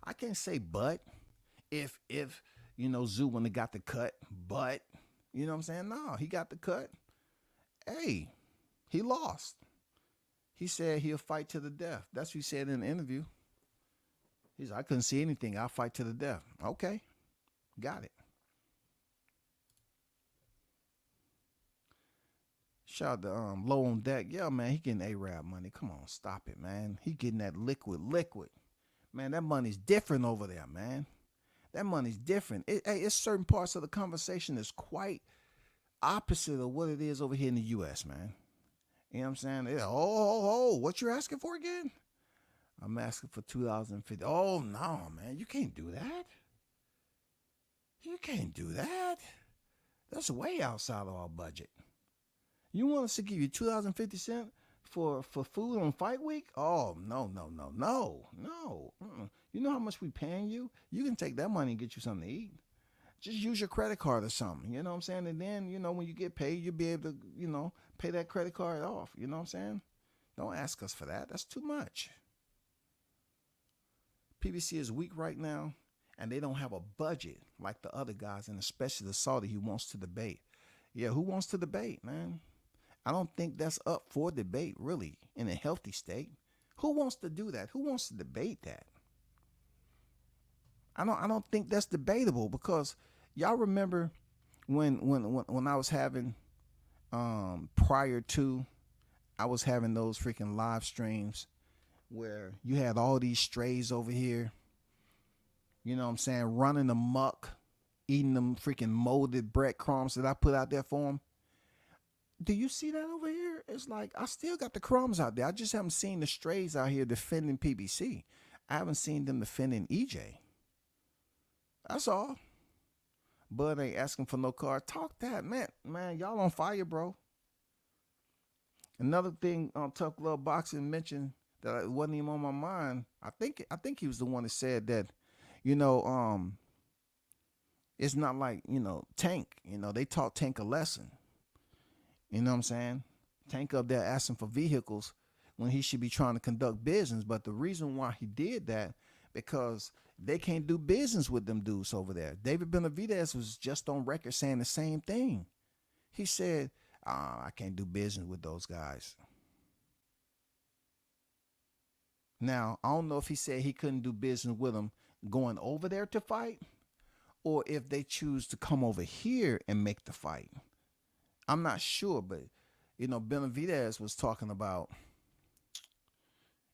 I can't say but if Zoo wouldn't have got the cut, but you know what I'm saying? No, he got the cut. Hey, he lost. He said he'll fight to the death. That's what he said in the interview. He's like, I couldn't see anything. I'll fight to the death. Okay, got it. Shout out to Low on Deck. Yeah, man, he getting A-Rab money. Come on, stop it, man. He getting that liquid. Man, that money's different over there, man. That money's different. It's certain parts of the conversation that's quite opposite of what it is over here in the U.S., man. You know what I'm saying? What you asking for again? I'm asking for $2,050. Oh, no, man. You can't do that. You can't do that. That's way outside of our budget. You want us to give you $2.50 for food on fight week? Oh, no. You know how much we paying you? You can take that money and get you something to eat. Just use your credit card or something. You know what I'm saying? And then, when you get paid, you'll be able to, pay that credit card off. You know what I'm saying? Don't ask us for that. That's too much. PBC is weak right now, and they don't have a budget like the other guys, and especially the Saudi who wants to debate. Yeah, who wants to debate, man? I don't think that's up for debate, really, in a healthy state. Who wants to do that? Who wants to debate that? I don't think that's debatable, because y'all remember when I was having prior to I was having those freaking live streams where you had all these strays over here, you know what I'm saying, running amok, eating them freaking molded breadcrumbs that I put out there for them. Do you see that over here? It's like I still got the crumbs out there. I just haven't seen the strays out here defending PBC. I haven't seen them defending EJ. That's all. Bud ain't asking for no card. Talk that, man. Man, y'all on fire, bro. Another thing on Tough Love Boxing mentioned that wasn't even on my mind. I think he was the one that said that, it's not like, Tank. They taught Tank a lesson. You know what I'm saying? Tank up there asking for vehicles when he should be trying to conduct business. But the reason why he did that, because they can't do business with them dudes over there. David Benavidez was just on record saying the same thing. He said, I can't do business with those guys. Now, I don't know if he said he couldn't do business with them going over there to fight, or if they choose to come over here and make the fight. I'm not sure, but, Benavidez was talking about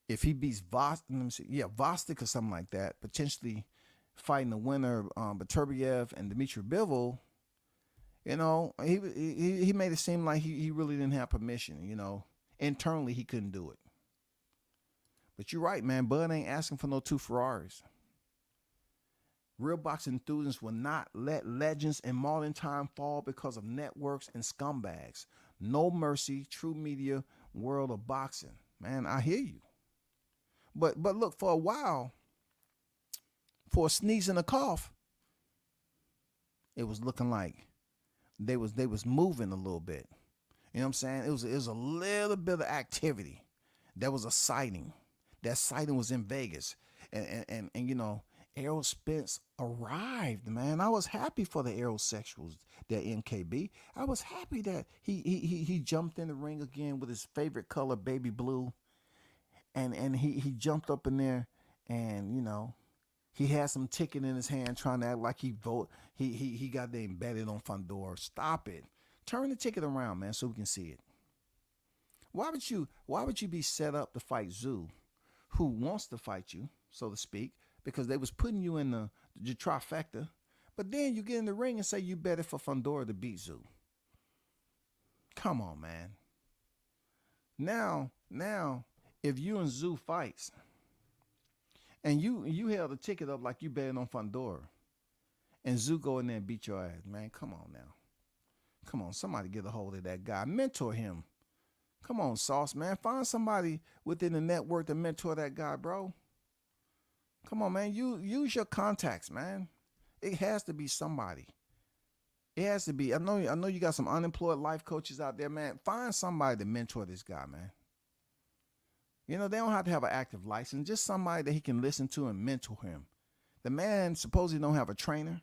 if he beats Vostok or something like that, potentially fighting the winner, Beterbiev and Dmitry Bivol, he made it seem like he really didn't have permission. Internally he couldn't do it. But you're right, man. Bud ain't asking for no 2 Ferraris. Real boxing enthusiasts will not let legends in modern time fall because of networks and scumbags. No mercy, true media, world of boxing. Man, I hear you. But look, for a while, for a sneeze and a cough, it was looking like they was moving a little bit. You know what I'm saying? It was a little bit of activity. There was a sighting. That sighting was in Vegas. And Errol Spence arrived, man. I was happy for the aerosexuals, that MKB. I was happy that he jumped in the ring again with his favorite color, baby blue. And he jumped up in there, and he had some ticket in his hand, trying to act like he got there embedded on Fundora. Stop it. Turn the ticket around, man, so we can see it. Why would you be set up to fight Zoo, who wants to fight you, so to speak, because they was putting you in the trifecta, but then you get in the ring and say you better for Fundora to beat Zoo? Come on, man. Now, if you and Zoo fights, and you held the ticket up like you betting on Fundora, and Zoo go in there and beat your ass, man, come on now. Come on, somebody get a hold of that guy. Mentor him. Come on, Sauce, man. Find somebody within the network to mentor that guy, bro. Come on, man. Use your contacts, man. It has to be somebody. It has to be. I know you got some unemployed life coaches out there, man. Find somebody to mentor this guy, man. They don't have to have an active license. Just somebody that he can listen to and mentor him. The man supposedly don't have a trainer.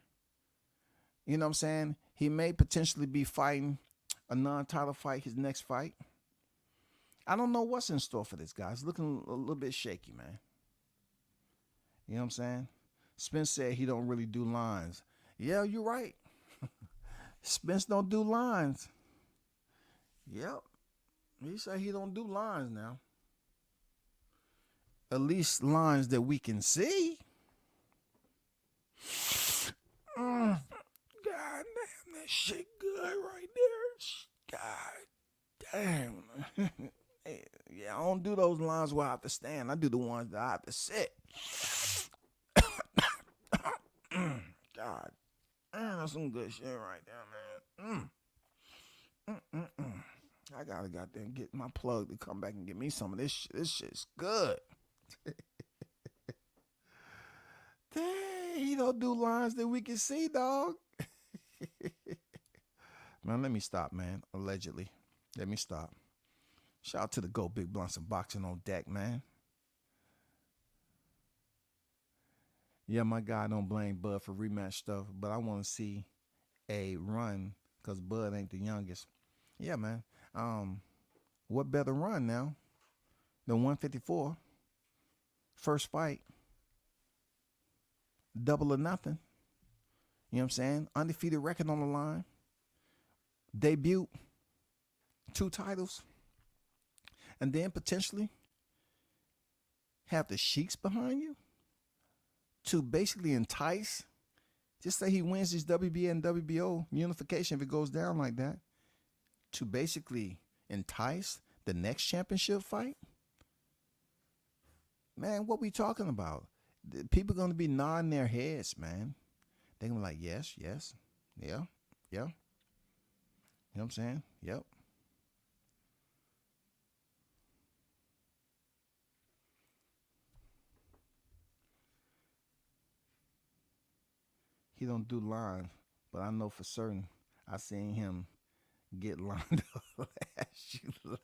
You know what I'm saying? He may potentially be fighting a non-title fight, his next fight. I don't know what's in store for this guy. It's looking a little bit shaky, man. You know what I'm saying? Spence said he don't really do lines. Yeah, you're right. Spence don't do lines. Yep. He said he don't do lines now. At least lines that we can see. God damn, that shit good right there. God damn. Yeah, I don't do those lines where I have to stand. I do the ones that I have to sit. God damn, that's some good shit right there, man. I gotta goddamn get my plug to come back and get me some of this shit. This shit's good. Dang, he don't do lines that we can see, dog. Man, let me stop, man. Allegedly. Let me stop. Shout out to the Go Big Blunts and Boxing on deck, man. Yeah, my guy don't blame Bud for rematch stuff, but I want to see a run because Bud ain't the youngest. Yeah, man. Um, what better run now than 154? First fight, double or nothing. You know what I'm saying? Undefeated record on the line. Debut, 2 titles, and then potentially have the Sheiks behind you to basically entice. Just say he wins this WBA and WBO unification if it goes down like that, to basically entice the next championship fight. Man, what we talking about? People gonna be nodding their heads, man. They gonna be like, yes, yes, yeah, yeah. You know what I'm saying? Yep. He don't do lines, but I know for certain I seen him get lined up last July.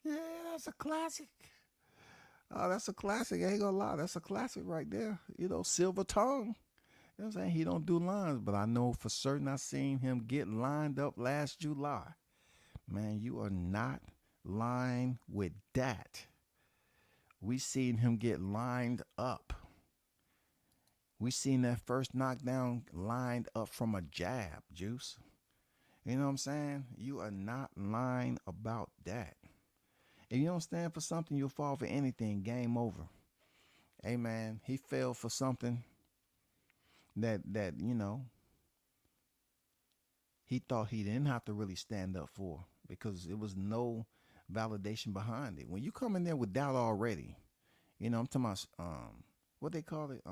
Yeah, that's a classic. Oh, that's a classic. I ain't gonna lie. That's a classic right there. You know, silver tongue. You know what I'm saying? He don't do lines, but I know for certain I seen him get lined up last July. Man, you are not lying with that. We seen him get lined up. We seen that first knockdown lined up from a jab, Juice. You know what I'm saying? You are not lying about that. If you don't stand for something, you'll fall for anything. Game over. Hey man, he fell for something that he thought he didn't have to really stand up for because it was no validation behind it. When you come in there with doubt already, I'm talking about what they call it,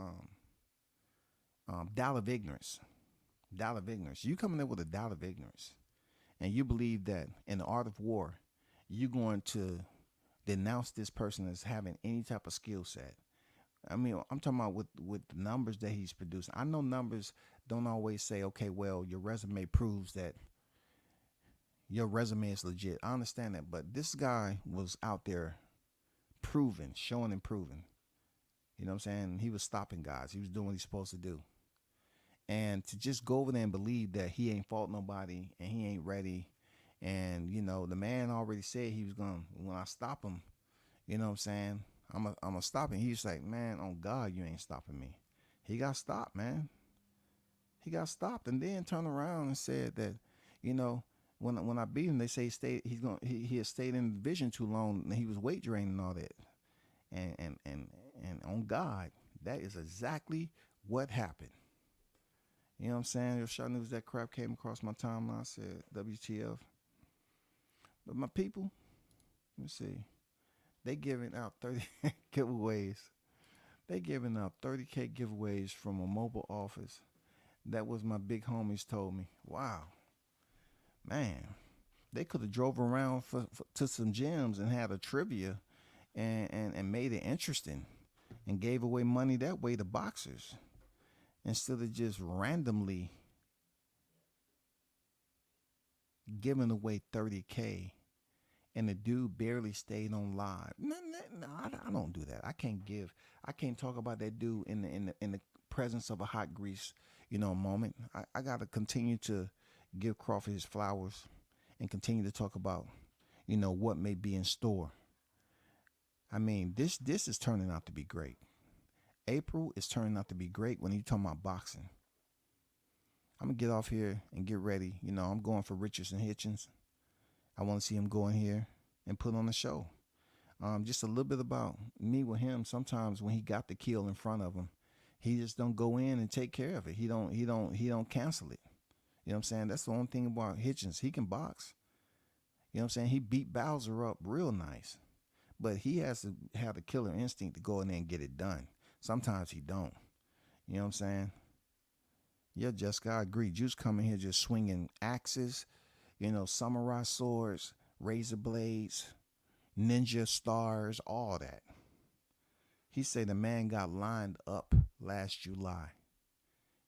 doubt of ignorance. Doubt of ignorance. You come in there with a doubt of ignorance, and you believe that in the art of war, you're going to denounce this person as having any type of skill set. I mean, I'm talking about with the numbers that he's producing. I know numbers don't always say, okay, well, your resume proves that your resume is legit. I understand that, but this guy was out there proving, showing and proving. You know what I'm saying? He was stopping guys. He was doing what he's supposed to do. And to just go over there and believe that he ain't fought nobody and he ain't ready. And, the man already said he was going to, when I stop him, you know what I'm saying? I'm going to stop him. He's like, man, on God, you ain't stopping me. He got stopped, man. He got stopped and then turned around and said that, when I beat him, they say he had stayed in the division too long and he was weight draining and all that. And on God, that is exactly what happened. You know what I'm saying? If shot news that crap came across my timeline, I said, WTF. But my people, let me see. They giving out 30 giveaways. They giving out 30K giveaways from a mobile office. That was my big homies told me. Wow. Man, they could have drove around to some gyms and had a trivia and made it interesting and gave away money that way to boxers instead of just randomly giving away 30K and the dude barely stayed on live. No, I don't do that. I can't talk about that dude in the presence of a hot grease, moment. I gotta continue to give Crawford his flowers and continue to talk about, what may be in store. I mean, this is turning out to be great. April is turning out to be great when you're talking about boxing. I'm gonna get off here and get ready. I'm going for Richardson Hitchens. I want to see him go in here and put on a show. Just a little bit about me with him. Sometimes when he got the kill in front of him, he just don't go in and take care of it. He don't cancel it. You know what I'm saying? That's the only thing about Hitchens. He can box. You know what I'm saying? He beat Bowser up real nice. But he has to have the killer instinct to go in there and get it done. Sometimes he don't. You know what I'm saying? Yeah, Jessica, I agree. Juice coming here just swinging axes, samurai swords, razor blades, ninja stars, all that. He said the man got lined up last July.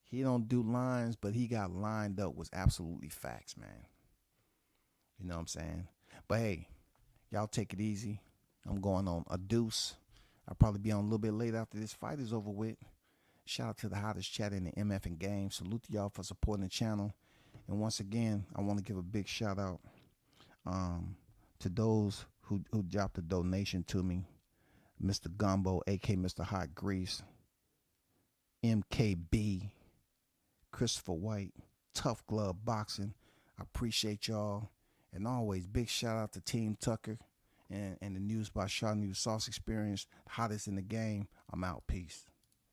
He don't do lines, but he got lined up was absolutely facts, man. You know what I'm saying? But hey, y'all take it easy. I'm going on a deuce. I'll probably be on a little bit late after this fight is over with. Shout out to the hottest chat in the MF and game. Salute to y'all for supporting the channel. And once again, I want to give a big shout out to those who dropped a donation to me. Mr. Gumbo, aka Mr. Hot Grease, MKB, Christopher White, Tough Glove Boxing. I appreciate y'all. And always, big shout out to Team Tucker and the News by Shaw News Sauce Experience, hottest in the game. I'm out. Peace.